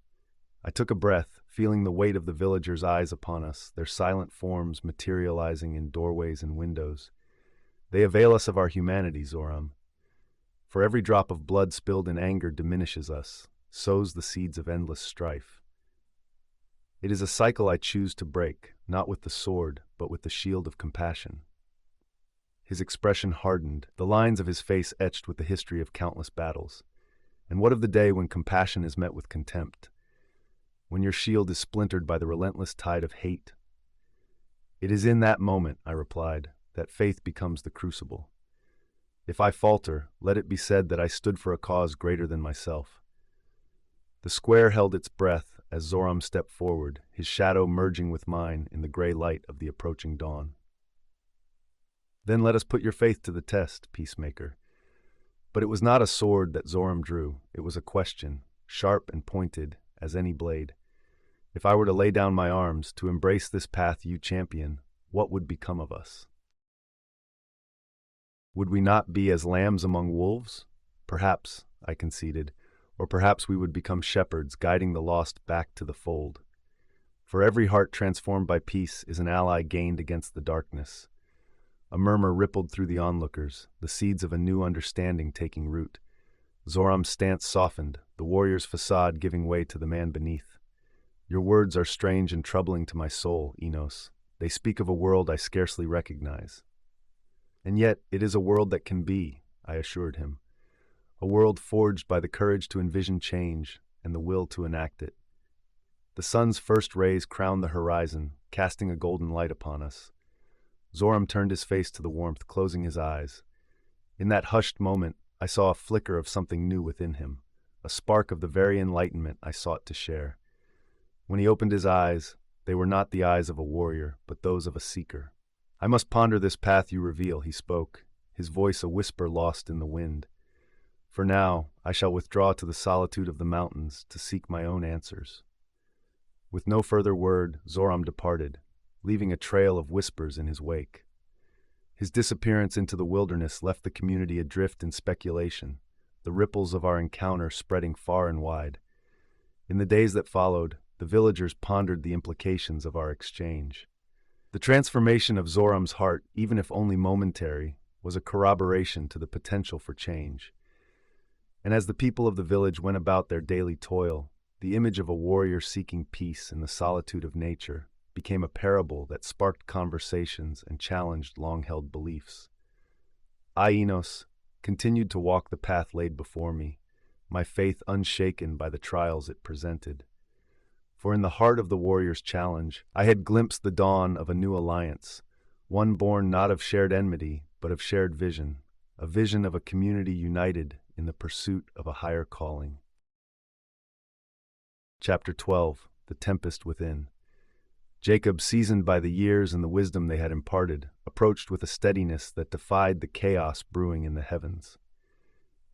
[SPEAKER 1] I took a breath, feeling the weight of the villagers' eyes upon us, their silent forms materializing in doorways and windows. They avail us of our humanity, Zoram. For every drop of blood spilled in anger diminishes us, sows the seeds of endless strife. It is a cycle I choose to break, not with the sword, but with the shield of compassion. His expression hardened, the lines of his face etched with the history of countless battles. And what of the day when compassion is met with contempt? When your shield is splintered by the relentless tide of hate? It is in that moment, I replied, that faith becomes the crucible. If I falter, let it be said that I stood for a cause greater than myself. The square held its breath as Zoram stepped forward, his shadow merging with mine in the gray light of the approaching dawn. Then let us put your faith to the test, peacemaker. But it was not a sword that Zoram drew, it was a question, sharp and pointed as any blade. If I were to lay down my arms, to embrace this path you champion, what would become of us? Would we not be as lambs among wolves? Perhaps, I conceded, or perhaps we would become shepherds guiding the lost back to the fold. For every heart transformed by peace is an ally gained against the darkness. A murmur rippled through the onlookers, the seeds of a new understanding taking root. Zoram's stance softened, the warrior's facade giving way to the man beneath. Your words are strange and troubling to my soul, Enos. They speak of a world I scarcely recognize. And yet, it is a world that can be, I assured him. A world forged by the courage to envision change and the will to enact it. The sun's first rays crowned the horizon, casting a golden light upon us. Zoram turned his face to the warmth, closing his eyes. In that hushed moment, I saw a flicker of something new within him, a spark of the very enlightenment I sought to share. When he opened his eyes, they were not the eyes of a warrior, but those of a seeker. I must ponder this path you reveal, he spoke, his voice a whisper lost in the wind. For now, I shall withdraw to the solitude of the mountains to seek my own answers. With no further word, Zoram departed, leaving a trail of whispers in his wake. His disappearance into the wilderness left the community adrift in speculation, the ripples of our encounter spreading far and wide. In the days that followed, the villagers pondered the implications of our exchange. The transformation of Zoram's heart, even if only momentary, was a corroboration to the potential for change. And as the people of the village went about their daily toil, the image of a warrior seeking peace in the solitude of nature became a parable that sparked conversations and challenged long-held beliefs. I, Enos, continued to walk the path laid before me, my faith unshaken by the trials it presented. For in the heart of the warrior's challenge, I had glimpsed the dawn of a new alliance, one born not of shared enmity, but of shared vision, a vision of a community united in the pursuit of a higher calling. Chapter 12. The Tempest Within. Jacob, seasoned by the years and the wisdom they had imparted, approached with a steadiness that defied the chaos brewing in the heavens.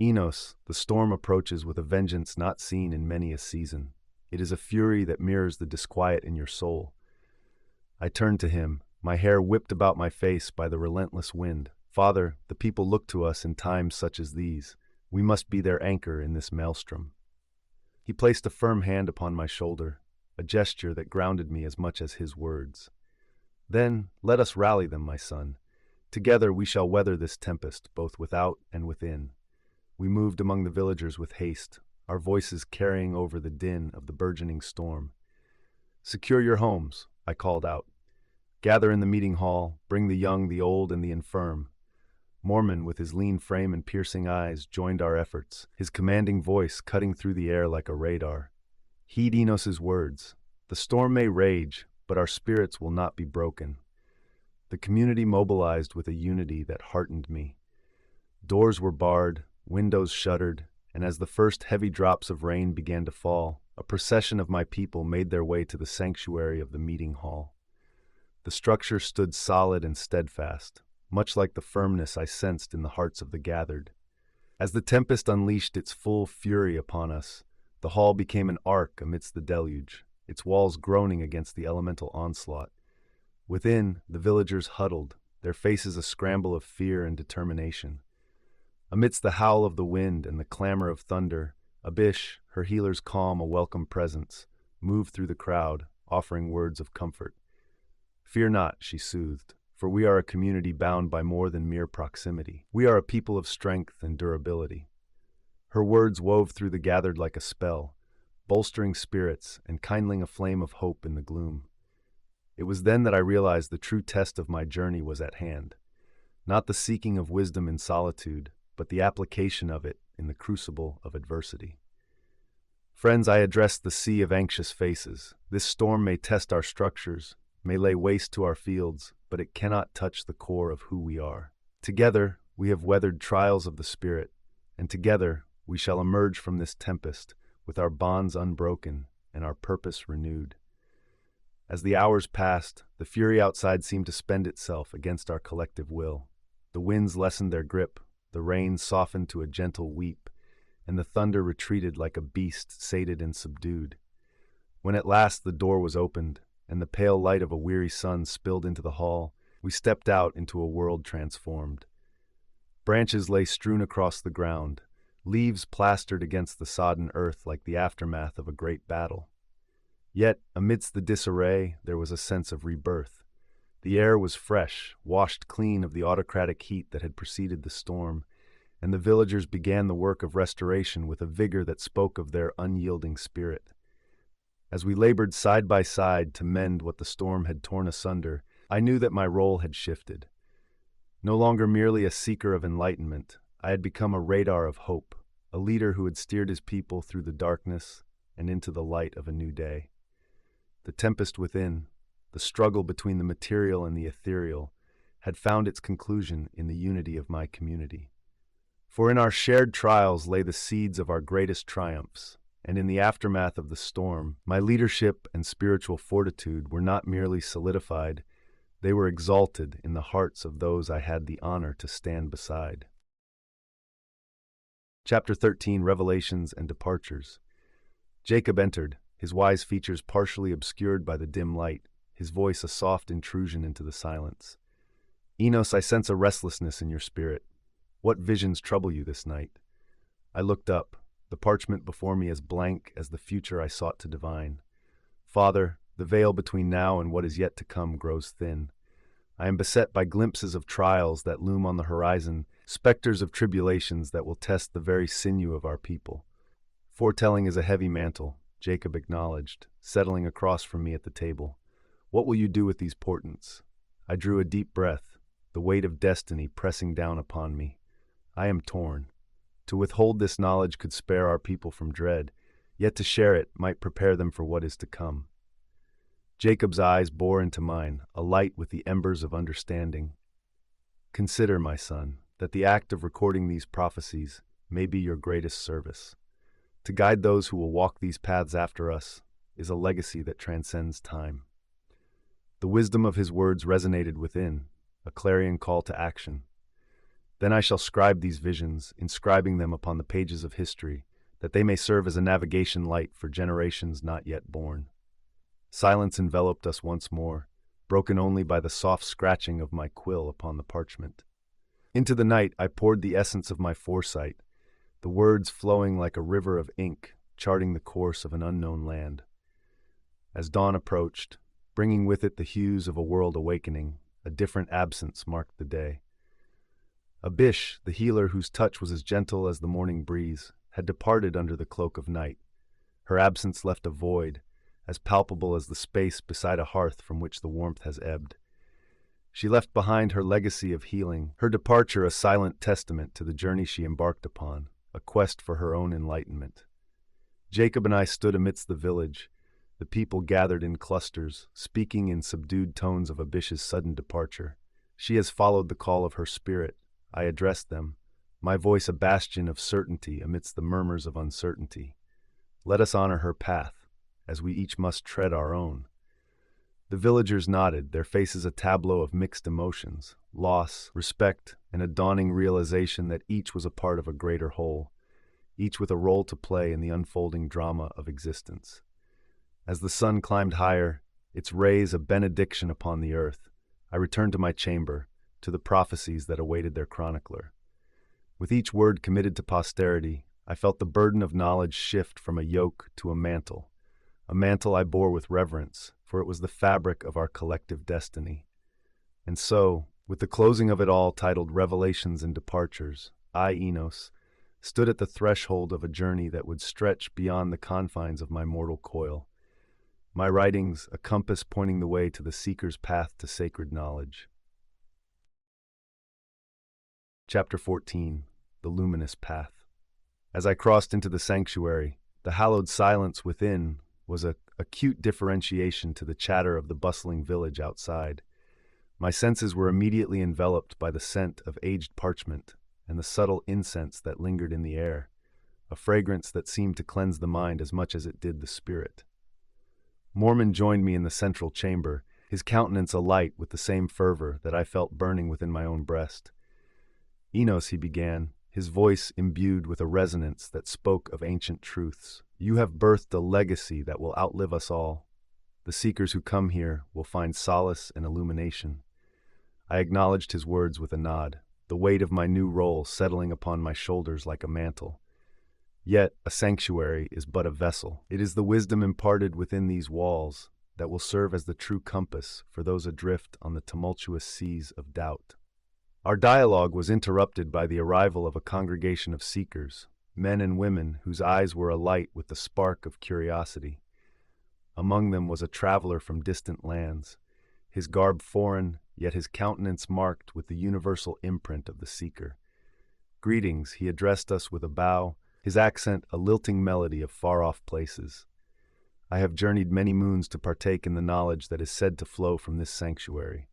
[SPEAKER 1] Enos, the storm approaches with a vengeance not seen in many a season. It is a fury that mirrors the disquiet in your soul. I turned to him, my hair whipped about my face by the relentless wind. Father, the people look to us in times such as these. We must be their anchor in this maelstrom. He placed a firm hand upon my shoulder, a gesture that grounded me as much as his words. Then, let us rally them, my son. Together we shall weather this tempest, both without and within. We moved among the villagers with haste, our voices carrying over the din of the burgeoning storm. Secure your homes, I called out. Gather in the meeting hall, bring the young, the old, and the infirm. Mormon, with his lean frame and piercing eyes, joined our efforts, his commanding voice cutting through the air like a radar. Heed Enos's words. The storm may rage, but our spirits will not be broken. The community mobilized with a unity that heartened me. Doors were barred, windows shuttered, and as the first heavy drops of rain began to fall, a procession of my people made their way to the sanctuary of the meeting hall. The structure stood solid and steadfast, much like the firmness I sensed in the hearts of the gathered. As the tempest unleashed its full fury upon us, the hall became an ark amidst the deluge, its walls groaning against the elemental onslaught. Within, the villagers huddled, their faces a scramble of fear and determination. Amidst the howl of the wind and the clamor of thunder, Abish, her healer's calm a welcome presence, moved through the crowd, offering words of comfort. "Fear not," she soothed, "for we are a community bound by more than mere proximity. We are a people of strength and durability." Her words wove through the gathered like a spell, bolstering spirits and kindling a flame of hope in the gloom. It was then that I realized the true test of my journey was at hand. Not the seeking of wisdom in solitude, but the application of it in the crucible of adversity. Friends, I addressed the sea of anxious faces. This storm may test our structures, may lay waste to our fields, but it cannot touch the core of who we are. Together, we have weathered trials of the spirit, and together we shall emerge from this tempest with our bonds unbroken and our purpose renewed. As the hours passed, the fury outside seemed to spend itself against our collective will. The winds lessened their grip, the rain softened to a gentle weep, and the thunder retreated like a beast sated and subdued. When at last the door was opened, and the pale light of a weary sun spilled into the hall, we stepped out into a world transformed. Branches lay strewn across the ground, leaves plastered against the sodden earth like the aftermath of a great battle. Yet, amidst the disarray, there was a sense of rebirth. The air was fresh, washed clean of the autocratic heat that had preceded the storm, and the villagers began the work of restoration with a vigor that spoke of their unyielding spirit. As we labored side by side to mend what the storm had torn asunder, I knew that my role had shifted. No longer merely a seeker of enlightenment, I had become a radar of hope, a leader who had steered his people through the darkness and into the light of a new day. The tempest within, the struggle between the material and the ethereal, had found its conclusion in the unity of my community. For in our shared trials lay the seeds of our greatest triumphs, and in the aftermath of the storm, my leadership and spiritual fortitude were not merely solidified, they were exalted in the hearts of those I had the honor to stand beside. Chapter 13, Revelations and Departures. Jacob entered, his wise features partially obscured by the dim light, his voice a soft intrusion into the silence. "Enos, I sense a restlessness in your spirit. What visions trouble you this night?" I looked up, the parchment before me as blank as the future I sought to divine. "Father, the veil between now and what is yet to come grows thin. I am beset by glimpses of trials that loom on the horizon, specters of tribulations that will test the very sinew of our people." "Foretelling is a heavy mantle," Jacob acknowledged, settling across from me at the table. "What will you do with these portents?" I drew a deep breath, the weight of destiny pressing down upon me. I am torn. To withhold this knowledge could spare our people from dread, yet to share it might prepare them for what is to come. Jacob's eyes bore into mine, alight with the embers of understanding. "Consider, my son, that the act of recording these prophecies may be your greatest service. To guide those who will walk these paths after us is a legacy that transcends time." The wisdom of his words resonated within, a clarion call to action. "Then I shall scribe these visions, inscribing them upon the pages of history, that they may serve as a navigation light for generations not yet born." Silence enveloped us once more, broken only by the soft scratching of my quill upon the parchment. Into the night I poured the essence of my foresight, the words flowing like a river of ink, charting the course of an unknown land. As dawn approached, bringing with it the hues of a world awakening, a different absence marked the day. Abish, the healer whose touch was as gentle as the morning breeze, had departed under the cloak of night. Her absence left a void, as palpable as the space beside a hearth from which the warmth has ebbed. She left behind her legacy of healing, her departure a silent testament to the journey she embarked upon, a quest for her own enlightenment. Jacob and I stood amidst the village. The people gathered in clusters, speaking in subdued tones of Abish's sudden departure. She has followed the call of her spirit. I addressed them, my voice a bastion of certainty amidst the murmurs of uncertainty. Let us honor her path, as we each must tread our own. The villagers nodded, their faces a tableau of mixed emotions, loss, respect, and a dawning realization that each was a part of a greater whole, each with a role to play in the unfolding drama of existence. As the sun climbed higher, its rays a benediction upon the earth, I returned to my chamber, to the prophecies that awaited their chronicler. With each word committed to posterity, I felt the burden of knowledge shift from a yoke to a mantle I bore with reverence, for it was the fabric of our collective destiny. And so, with the closing of it all titled Revelations and Departures, I, Enos, stood at the threshold of a journey that would stretch beyond the confines of my mortal coil. My writings, a compass pointing the way to the seeker's path to sacred knowledge. Chapter 14. The Luminous Path. As I crossed into the sanctuary, the hallowed silence within was a acute differentiation to the chatter of the bustling village outside. My senses were immediately enveloped by the scent of aged parchment and the subtle incense that lingered in the air, a fragrance that seemed to cleanse the mind as much as it did the spirit. Mormon joined me in the central chamber, his countenance alight with the same fervor that I felt burning within my own breast. Enos, he began, his voice imbued with a resonance that spoke of ancient truths. You have birthed a legacy that will outlive us all. The seekers who come here will find solace and illumination. I acknowledged his words with a nod, the weight of my new role settling upon my shoulders like a mantle. Yet, a sanctuary is but a vessel. It is the wisdom imparted within these walls that will serve as the true compass for those adrift on the tumultuous seas of doubt. Our dialogue was interrupted by the arrival of a congregation of seekers, men and women whose eyes were alight with the spark of curiosity. Among them was a traveler from distant lands, his garb foreign, yet his countenance marked with the universal imprint of the seeker. Greetings, he addressed us with a bow, his accent a lilting melody of far-off places. I have journeyed many moons to partake in the knowledge that is said to flow from this sanctuary.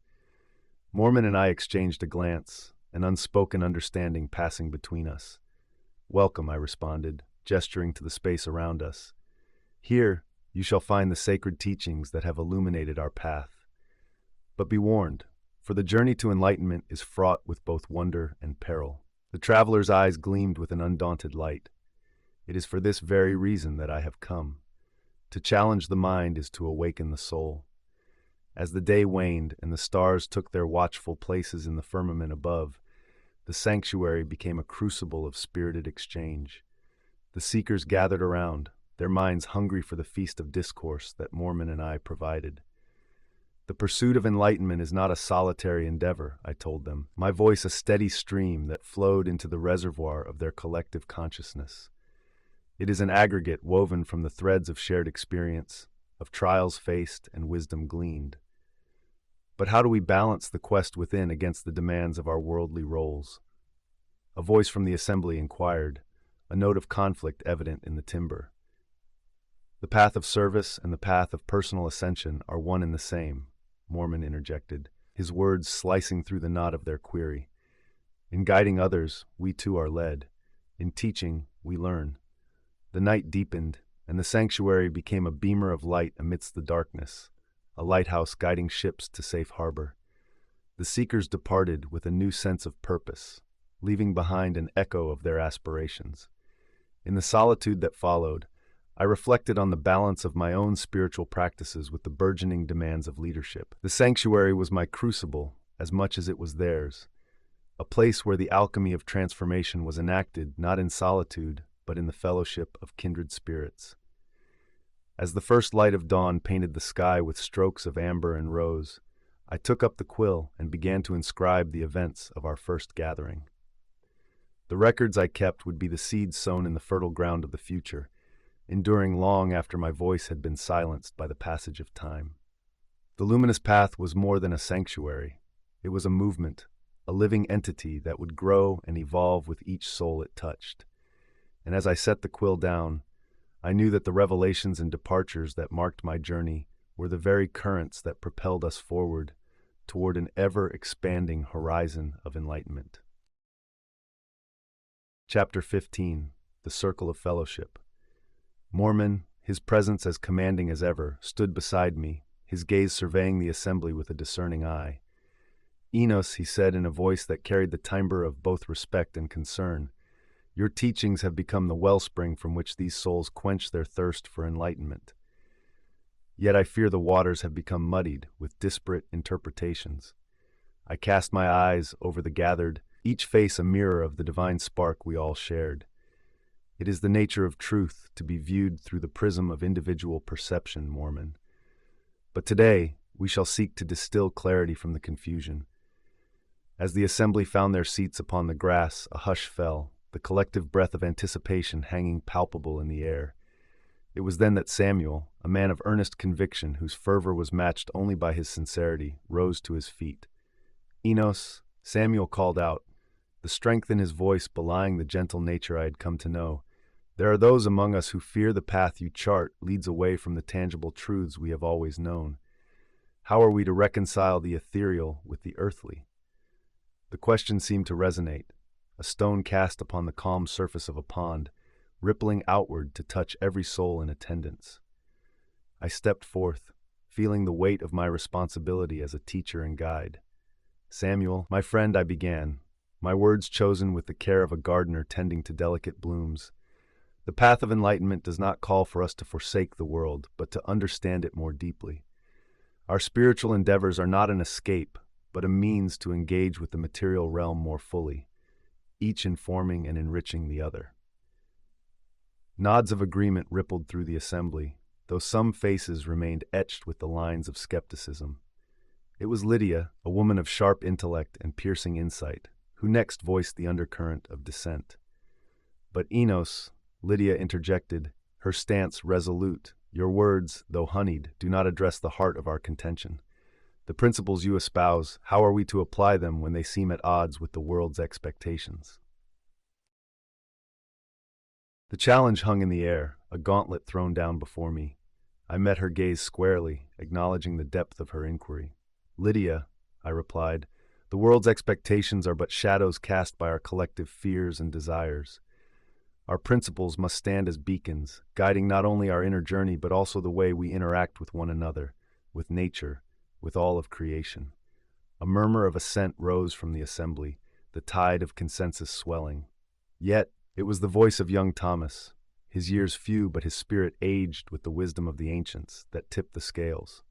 [SPEAKER 1] Mormon and I exchanged a glance, an unspoken understanding passing between us. Welcome, I responded, gesturing to the space around us. Here, you shall find the sacred teachings that have illuminated our path. But be warned, for the journey to enlightenment is fraught with both wonder and peril. The traveler's eyes gleamed with an undaunted light. It is for this very reason that I have come. To challenge the mind is to awaken the soul. As the day waned and the stars took their watchful places in the firmament above, the sanctuary became a crucible of spirited exchange. The seekers gathered around, their minds hungry for the feast of discourse that Mormon and I provided. The pursuit of enlightenment is not a solitary endeavor, I told them, my voice a steady stream that flowed into the reservoir of their collective consciousness. It is an aggregate woven from the threads of shared experience, of trials faced and wisdom gleaned. But how do we balance the quest within against the demands of our worldly roles? A voice from the assembly inquired, a note of conflict evident in the timbre. The path of service and the path of personal ascension are one and the same, Mormon interjected, his words slicing through the knot of their query. In guiding others, we too are led. In teaching, we learn. The night deepened, and the sanctuary became a beamer of light amidst the darkness, a lighthouse guiding ships to safe harbor. The seekers departed with a new sense of purpose, leaving behind an echo of their aspirations. In the solitude that followed, I reflected on the balance of my own spiritual practices with the burgeoning demands of leadership. The sanctuary was my crucible as much as it was theirs, a place where the alchemy of transformation was enacted not in solitude, but in the fellowship of kindred spirits. As the first light of dawn painted the sky with strokes of amber and rose, I took up the quill and began to inscribe the events of our first gathering. The records I kept would be the seeds sown in the fertile ground of the future, enduring long after my voice had been silenced by the passage of time. The luminous path was more than a sanctuary. It was a movement, a living entity that would grow and evolve with each soul it touched. And as I set the quill down, I knew that the revelations and departures that marked my journey were the very currents that propelled us forward toward an ever-expanding horizon of enlightenment. Chapter 15, The Circle of Fellowship. Mormon, his presence as commanding as ever, stood beside me, his gaze surveying the assembly with a discerning eye. "Enos," he said in a voice that carried the timbre of both respect and concern, "your teachings have become the wellspring from which these souls quench their thirst for enlightenment. Yet I fear the waters have become muddied with disparate interpretations." I cast my eyes over the gathered, each face a mirror of the divine spark we all shared. It is the nature of truth to be viewed through the prism of individual perception, Mormon. But today, we shall seek to distill clarity from the confusion. As the assembly found their seats upon the grass, a hush fell, the collective breath of anticipation hanging palpable in the air. It was then that Samuel, a man of earnest conviction whose fervor was matched only by his sincerity, rose to his feet. "Enos," Samuel called out, the strength in his voice belying the gentle nature I had come to know, "there are those among us who fear the path you chart leads away from the tangible truths we have always known. How are we to reconcile the ethereal with the earthly?" The question seemed to resonate, a stone cast upon the calm surface of a pond, rippling outward to touch every soul in attendance. I stepped forth, feeling the weight of my responsibility as a teacher and guide. "Samuel, my friend," I began, my words chosen with the care of a gardener tending to delicate blooms. "The path of enlightenment does not call for us to forsake the world, but to understand it more deeply. Our spiritual endeavors are not an escape, but a means to engage with the material realm more fully, each informing and enriching the other." Nods of agreement rippled through the assembly, though some faces remained etched with the lines of skepticism. It was Lydia, a woman of sharp intellect and piercing insight, who next voiced the undercurrent of dissent. "But Enos," Lydia interjected, her stance resolute, "your words, though honeyed, do not address the heart of our contention. The principles you espouse, how are we to apply them when they seem at odds with the world's expectations?" The challenge hung in the air, a gauntlet thrown down before me. I met her gaze squarely, acknowledging the depth of her inquiry. "Lydia," I replied, "the world's expectations are but shadows cast by our collective fears and desires. Our principles must stand as beacons, guiding not only our inner journey but also the way we interact with one another, with nature, with all of creation." A murmur of assent rose from the assembly, the tide of consensus swelling. Yet, it was the voice of young Thomas, his years few but his spirit aged with the wisdom of the ancients, that tipped the scales.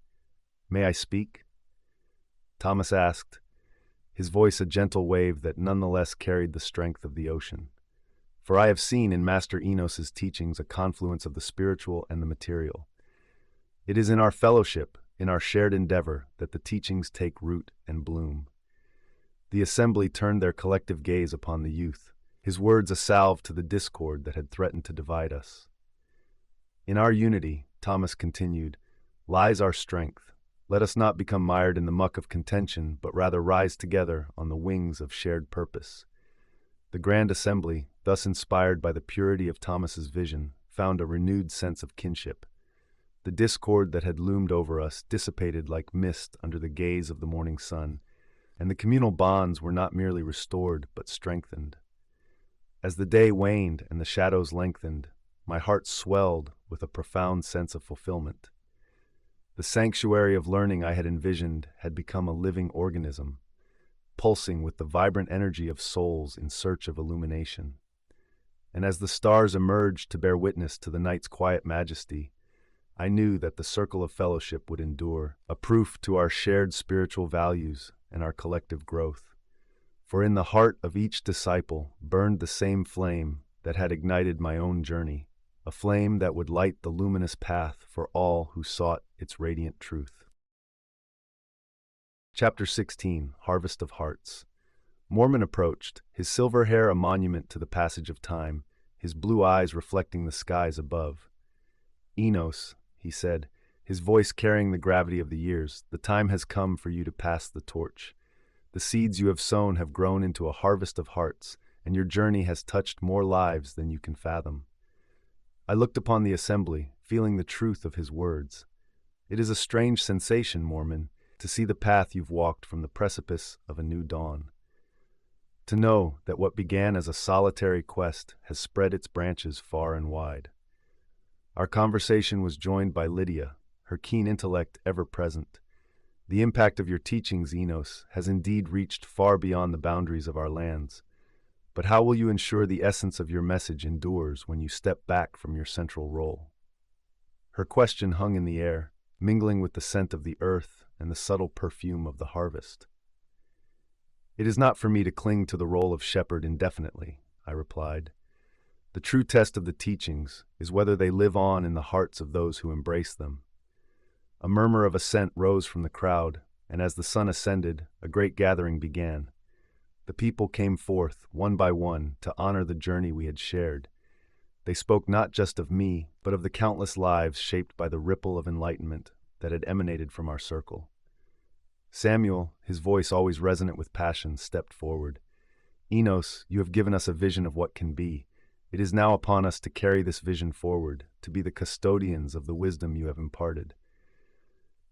[SPEAKER 1] "May I speak?" Thomas asked, his voice a gentle wave that nonetheless carried the strength of the ocean. "For I have seen in Master Enos's teachings a confluence of the spiritual and the material. It is in our fellowship, in our shared endeavor, that the teachings take root and bloom." The assembly turned their collective gaze upon the youth, his words a salve to the discord that had threatened to divide us. "In our unity," Thomas continued, "lies our strength. Let us not become mired in the muck of contention, but rather rise together on the wings of shared purpose." The Grand Assembly, thus inspired by the purity of Thomas's vision, found a renewed sense of kinship. The discord that had loomed over us dissipated like mist under the gaze of the morning sun, and the communal bonds were not merely restored but strengthened. As the day waned and the shadows lengthened, my heart swelled with a profound sense of fulfillment. The sanctuary of learning I had envisioned had become a living organism, pulsing with the vibrant energy of souls in search of illumination. And as the stars emerged to bear witness to the night's quiet majesty, I knew that the circle of fellowship would endure, a proof to our shared spiritual values and our collective growth. For in the heart of each disciple burned the same flame that had ignited my own journey, a flame that would light the luminous path for all who sought its radiant truth. Chapter 16, Harvest of Hearts. Mormon approached, his silver hair a monument to the passage of time, his blue eyes reflecting the skies above. "Enos," he said, his voice carrying the gravity of the years, "the time has come for you to pass the torch. The seeds you have sown have grown into a harvest of hearts, and your journey has touched more lives than you can fathom. I looked upon the assembly, feeling the truth of his words. It is a strange sensation, Mormon, to see the path you've walked from the precipice of a new dawn. To know that what began as a solitary quest has spread its branches far and wide. Our conversation was joined by Lydia, her keen intellect ever present. The impact of your teachings, Enos, has indeed reached far beyond the boundaries of our lands. But how will you ensure the essence of your message endures when you step back from your central role? Her question hung in the air, mingling with the scent of the earth and the subtle perfume of the harvest. It is not for me to cling to the role of shepherd indefinitely, I replied. The true test of the teachings is whether they live on in the hearts of those who embrace them. A murmur of assent rose from the crowd, and as the sun ascended, a great gathering began. The people came forth, one by one, to honor the journey we had shared. They spoke not just of me, but of the countless lives shaped by the ripple of enlightenment that had emanated from our circle. Samuel, his voice always resonant with passion, stepped forward. Enos, you have given us a vision of what can be. It is now upon us to carry this vision forward, to be the custodians of the wisdom you have imparted.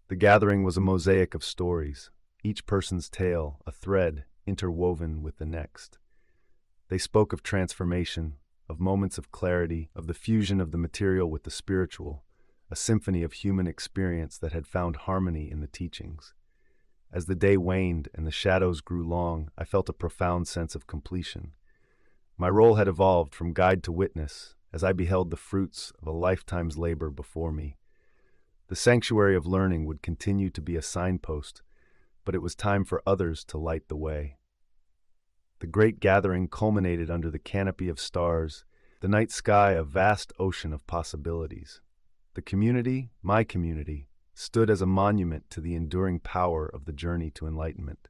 [SPEAKER 1] The gathering was a mosaic of stories, each person's tale a thread interwoven with the next. They spoke of transformation, of moments of clarity, of the fusion of the material with the spiritual, a symphony of human experience that had found harmony in the teachings. As the day waned and the shadows grew long, I felt a profound sense of completion. My role had evolved from guide to witness as I beheld the fruits of a lifetime's labor before me. The sanctuary of learning would continue to be a signpost, but it was time for others to light the way. The great gathering culminated under the canopy of stars, the night sky a vast ocean of possibilities. The community, my community, stood as a monument to the enduring power of the journey to enlightenment.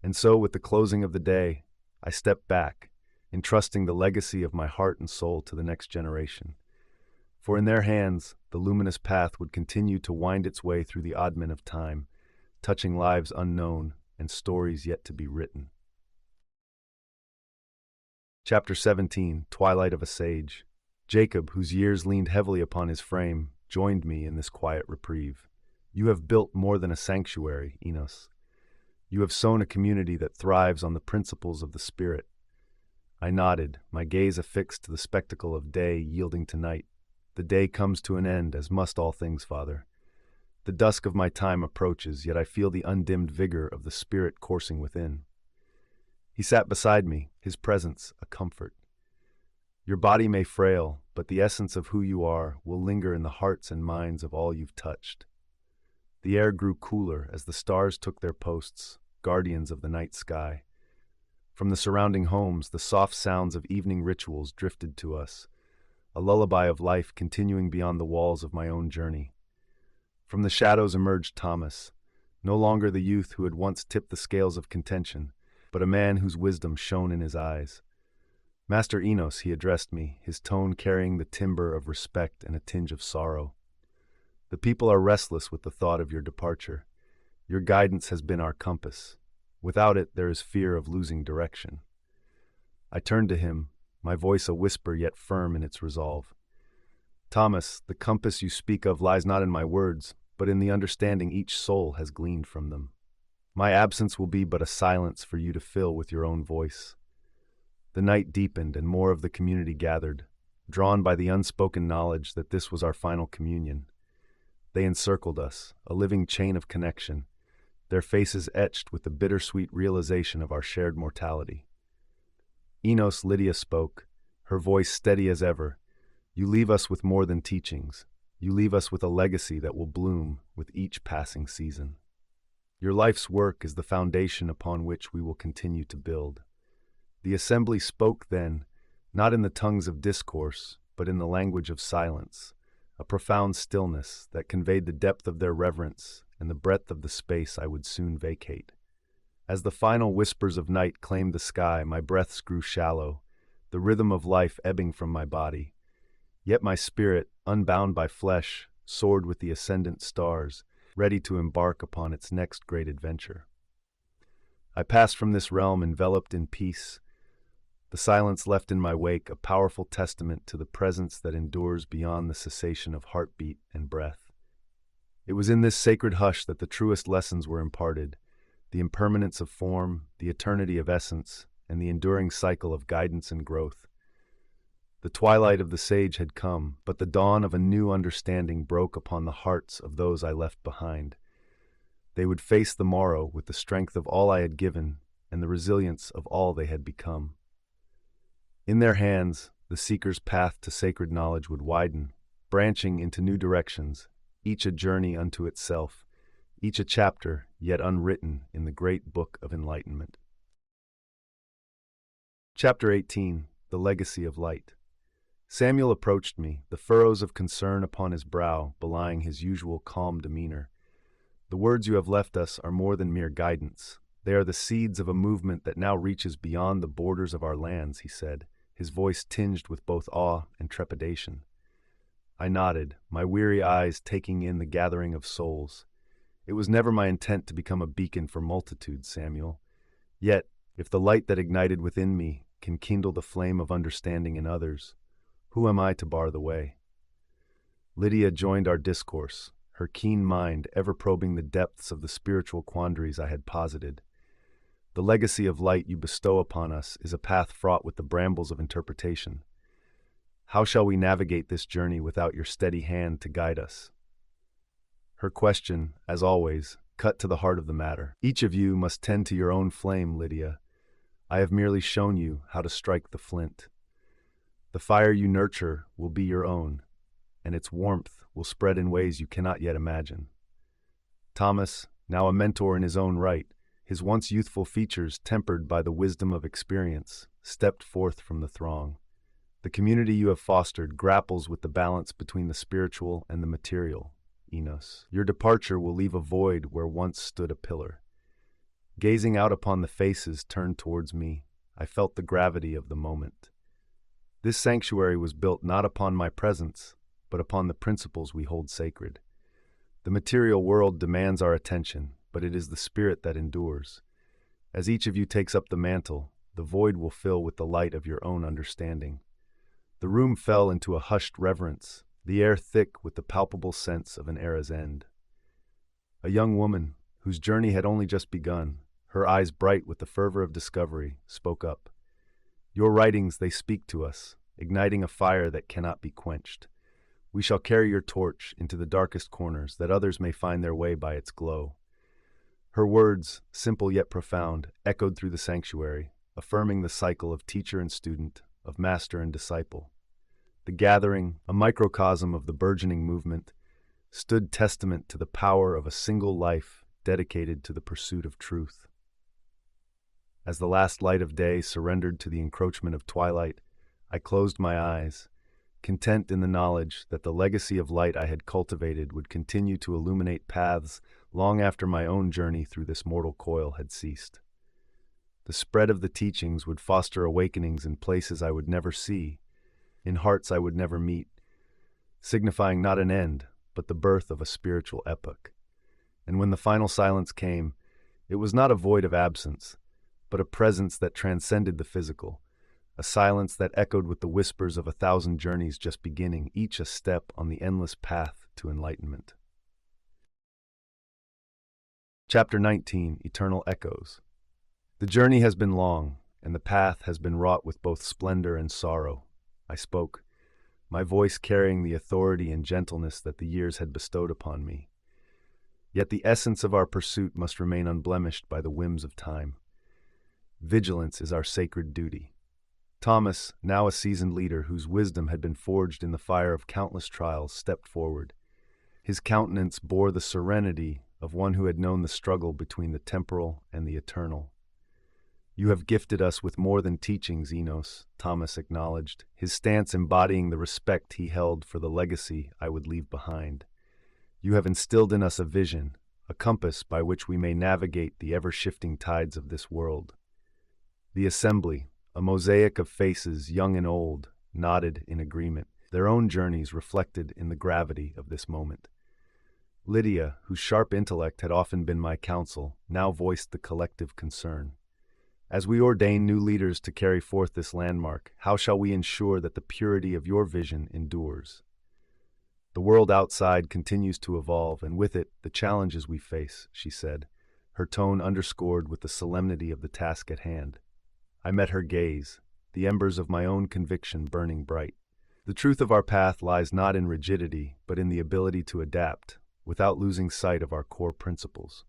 [SPEAKER 1] And so, with the closing of the day, I stepped back, entrusting the legacy of my heart and soul to the next generation. For in their hands, the luminous path would continue to wind its way through the oddment of time, touching lives unknown and stories yet to be written. Chapter 17, Twilight of a Sage. Jacob, whose years leaned heavily upon his frame, joined me in this quiet reprieve. You have built more than a sanctuary, Enos. You have sown a community that thrives on the principles of the spirit. I nodded, my gaze affixed to the spectacle of day yielding to night. The day comes to an end, as must all things, Father. The dusk of my time approaches, yet I feel the undimmed vigor of the spirit coursing within. He sat beside me, his presence a comfort. Your body may frail, but the essence of who you are will linger in the hearts and minds of all you've touched. The air grew cooler as the stars took their posts, guardians of the night sky. From the surrounding homes, the soft sounds of evening rituals drifted to us, a lullaby of life continuing beyond the walls of my own journey. From the shadows emerged Thomas, no longer the youth who had once tipped the scales of contention, but a man whose wisdom shone in his eyes. Master Enos, he addressed me, his tone carrying the timbre of respect and a tinge of sorrow. The people are restless with the thought of your departure. Your guidance has been our compass. Without it, there is fear of losing direction. I turned to him, my voice a whisper yet firm in its resolve. Thomas, the compass you speak of lies not in my words, but in the understanding each soul has gleaned from them. My absence will be but a silence for you to fill with your own voice. The night deepened and more of the community gathered, drawn by the unspoken knowledge that this was our final communion. They encircled us, a living chain of connection, their faces etched with the bittersweet realization of our shared mortality. Enos, Lydia spoke, her voice steady as ever. You leave us with more than teachings. You leave us with a legacy that will bloom with each passing season. Your life's work is the foundation upon which we will continue to build. The assembly spoke then, not in the tongues of discourse, but in the language of silence, a profound stillness that conveyed the depth of their reverence and the breadth of the space I would soon vacate. As the final whispers of night claimed the sky, my breaths grew shallow, the rhythm of life ebbing from my body. Yet my spirit, unbound by flesh, soared with the ascendant stars, ready to embark upon its next great adventure. I passed from this realm enveloped in peace, the silence left in my wake a powerful testament to the presence that endures beyond the cessation of heartbeat and breath. It was in this sacred hush that the truest lessons were imparted, the impermanence of form, the eternity of essence, and the enduring cycle of guidance and growth. The twilight of the sage had come, but the dawn of a new understanding broke upon the hearts of those I left behind. They would face the morrow with the strength of all I had given and the resilience of all they had become. In their hands, the seeker's path to sacred knowledge would widen, branching into new directions, each a journey unto itself, each a chapter yet unwritten in the great book of enlightenment. Chapter 18, The Legacy of Light. Samuel approached me, the furrows of concern upon his brow belying his usual calm demeanor. The words you have left us are more than mere guidance. They are the seeds of a movement that now reaches beyond the borders of our lands, he said, his voice tinged with both awe and trepidation. I nodded, my weary eyes taking in the gathering of souls. It was never my intent to become a beacon for multitudes, Samuel. Yet, if the light that ignited within me can kindle the flame of understanding in others, who am I to bar the way? Lydia joined our discourse, her keen mind ever probing the depths of the spiritual quandaries I had posited. The legacy of light you bestow upon us is a path fraught with the brambles of interpretation. How shall we navigate this journey without your steady hand to guide us? Her question, as always, cut to the heart of the matter. Each of you must tend to your own flame, Lydia. I have merely shown you how to strike the flint. The fire you nurture will be your own, and its warmth will spread in ways you cannot yet imagine. Thomas, now a mentor in his own right, his once youthful features tempered by the wisdom of experience, stepped forth from the throng. The community you have fostered grapples with the balance between the spiritual and the material, Enos. Your departure will leave a void where once stood a pillar. Gazing out upon the faces turned towards me, I felt the gravity of the moment. This sanctuary was built not upon my presence, but upon the principles we hold sacred. The material world demands our attention, but it is the spirit that endures. As each of you takes up the mantle, the void will fill with the light of your own understanding. The room fell into a hushed reverence, the air thick with the palpable sense of an era's end. A young woman, whose journey had only just begun, her eyes bright with the fervor of discovery, spoke up. Your writings, they speak to us, igniting a fire that cannot be quenched. We shall carry your torch into the darkest corners, that others may find their way by its glow. Her words, simple yet profound, echoed through the sanctuary, affirming the cycle of teacher and student, of master and disciple. The gathering, a microcosm of the burgeoning movement, stood testament to the power of a single life dedicated to the pursuit of truth. As the last light of day surrendered to the encroachment of twilight, I closed my eyes, content in the knowledge that the legacy of light I had cultivated would continue to illuminate paths long after my own journey through this mortal coil had ceased. The spread of the teachings would foster awakenings in places I would never see, in hearts I would never meet, signifying not an end, but the birth of a spiritual epoch. And when the final silence came, it was not a void of absence, but a presence that transcended the physical, a silence that echoed with the whispers of 1,000 journeys just beginning, each a step on the endless path to enlightenment. Chapter 19, Eternal Echoes. The journey has been long, and the path has been wrought with both splendor and sorrow. I spoke, my voice carrying the authority and gentleness that the years had bestowed upon me. Yet the essence of our pursuit must remain unblemished by the whims of time. Vigilance is our sacred duty. Thomas, now a seasoned leader whose wisdom had been forged in the fire of countless trials, stepped forward. His countenance bore the serenity of one who had known the struggle between the temporal and the eternal. You have gifted us with more than teachings, Enos, Thomas acknowledged, his stance embodying the respect he held for the legacy I would leave behind. You have instilled in us a vision, a compass by which we may navigate the ever-shifting tides of this world. The assembly, a mosaic of faces young and old, nodded in agreement, their own journeys reflected in the gravity of this moment. Lydia, whose sharp intellect had often been my counsel, now voiced the collective concern. As we ordain new leaders to carry forth this landmark, how shall we ensure that the purity of your vision endures? The world outside continues to evolve, and with it, the challenges we face, she said, her tone underscored with the solemnity of the task at hand. I met her gaze, the embers of my own conviction burning bright. The truth of our path lies not in rigidity, but in the ability to adapt, without losing sight of our core principles.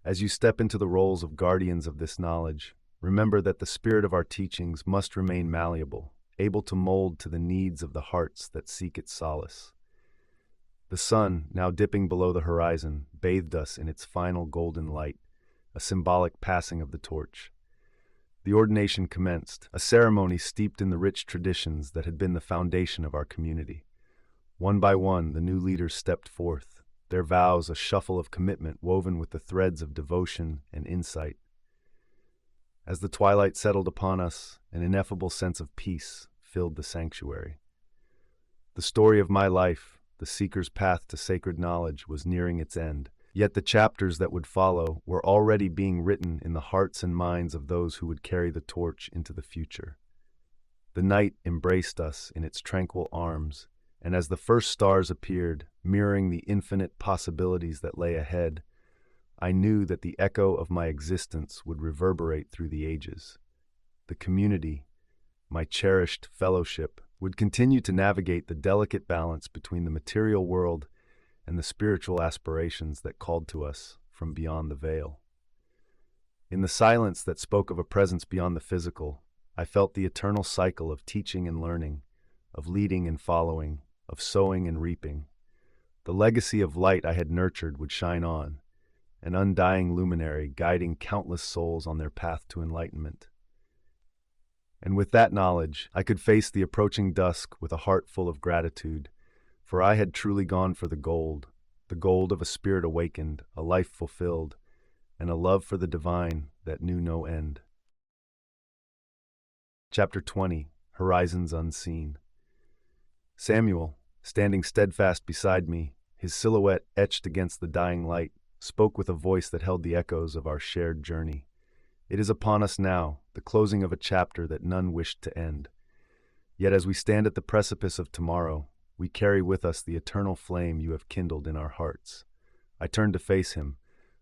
[SPEAKER 1] As you step into the roles of guardians of this knowledge, remember that the spirit of our teachings must remain malleable, able to mold to the needs of the hearts that seek its solace. The sun, now dipping below the horizon, bathed us in its final golden light, a symbolic passing of the torch. The ordination commenced, a ceremony steeped in the rich traditions that had been the foundation of our community. One by one, the new leaders stepped forth, their vows a shuffle of commitment woven with the threads of devotion and insight. As the twilight settled upon us, an ineffable sense of peace filled the sanctuary. The story of my life, the seeker's path to sacred knowledge, was nearing its end, yet the chapters that would follow were already being written in the hearts and minds of those who would carry the torch into the future. The night embraced us in its tranquil arms, and as the first stars appeared, mirroring the infinite possibilities that lay ahead, I knew that the echo of my existence would reverberate through the ages. The community, my cherished fellowship, would continue to navigate the delicate balance between the material world and the spiritual aspirations that called to us from beyond the veil. In the silence that spoke of a presence beyond the physical, I felt the eternal cycle of teaching and learning, of leading and following, of sowing and reaping. The legacy of light I had nurtured would shine on, an undying luminary guiding countless souls on their path to enlightenment. And with that knowledge, I could face the approaching dusk with a heart full of gratitude, for I had truly gone for the gold of a spirit awakened, a life fulfilled, and a love for the divine that knew no end. Chapter 20, Horizons Unseen. Samuel, standing steadfast beside me, his silhouette etched against the dying light, spoke with a voice that held the echoes of our shared journey. It is upon us now, the closing of a chapter that none wished to end. Yet as we stand at the precipice of tomorrow, we carry with us the eternal flame you have kindled in our hearts. I turned to face him,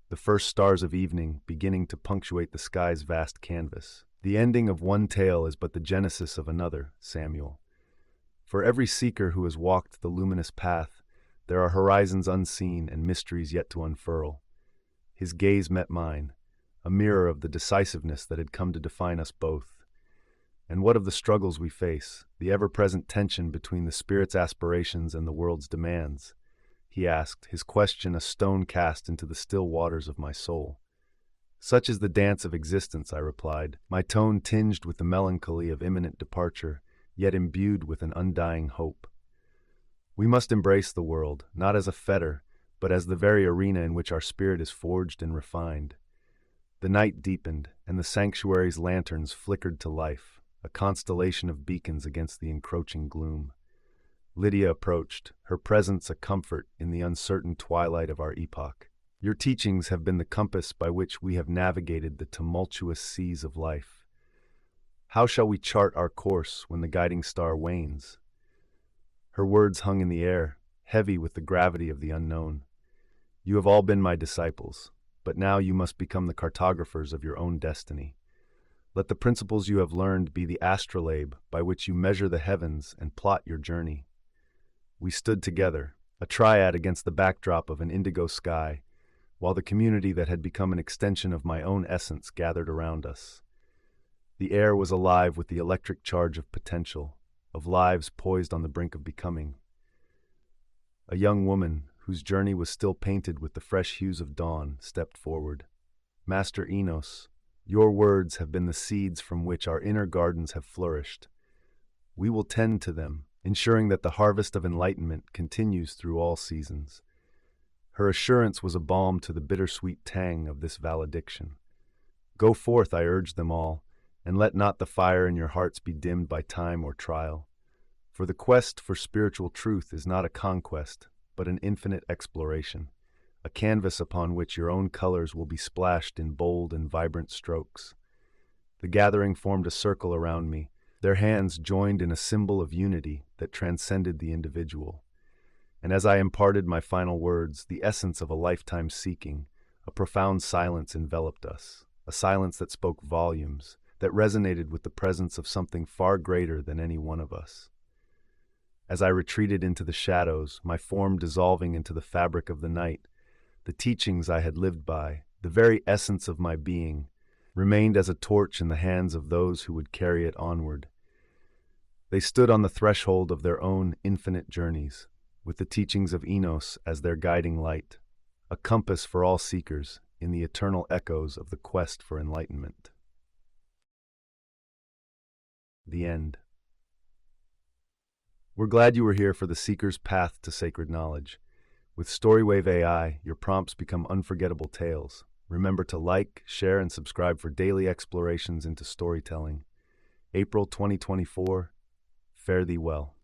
[SPEAKER 1] the first stars of evening beginning to punctuate the sky's vast canvas. The ending of one tale is but the genesis of another, Samuel. For every seeker who has walked the luminous path, there are horizons unseen and mysteries yet to unfurl. His gaze met mine, a mirror of the decisiveness that had come to define us both. And what of the struggles we face, the ever-present tension between the spirit's aspirations and the world's demands? He asked, his question a stone cast into the still waters of my soul. Such is the dance of existence, I replied, my tone tinged with the melancholy of imminent departure, yet imbued with an undying hope. We must embrace the world, not as a fetter, but as the very arena in which our spirit is forged and refined. The night deepened, and the sanctuary's lanterns flickered to life, a constellation of beacons against the encroaching gloom. Lydia approached, her presence a comfort in the uncertain twilight of our epoch. Your teachings have been the compass by which we have navigated the tumultuous seas of life. How shall we chart our course when the guiding star wanes? Her words hung in the air, heavy with the gravity of the unknown. You have all been my disciples, but now you must become the cartographers of your own destiny. Let the principles you have learned be the astrolabe by which you measure the heavens and plot your journey. We stood together, a triad against the backdrop of an indigo sky, while the community that had become an extension of my own essence gathered around us. The air was alive with the electric charge of potential, of lives poised on the brink of becoming. A young woman, whose journey was still painted with the fresh hues of dawn, stepped forward. Master Enos, your words have been the seeds from which our inner gardens have flourished. We will tend to them, ensuring that the harvest of enlightenment continues through all seasons. Her assurance was a balm to the bittersweet tang of this valediction. Go forth, I urged them all, and let not the fire in your hearts be dimmed by time or trial. For the quest for spiritual truth is not a conquest, but an infinite exploration, a canvas upon which your own colors will be splashed in bold and vibrant strokes. The gathering formed a circle around me, their hands joined in a symbol of unity that transcended the individual. And as I imparted my final words, the essence of a lifetime seeking, a profound silence enveloped us, a silence that spoke volumes, that resonated with the presence of something far greater than any one of us. As I retreated into the shadows, my form dissolving into the fabric of the night, the teachings I had lived by, the very essence of my being, remained as a torch in the hands of those who would carry it onward. They stood on the threshold of their own infinite journeys, with the teachings of Enos as their guiding light, a compass for all seekers in the eternal echoes of the quest for enlightenment. The end. We're glad you were here for the Seeker's Path to Sacred Knowledge. With StoryWave AI, your prompts become unforgettable tales. Remember to like, share, and subscribe for daily explorations into storytelling. April 2024. Fare thee well.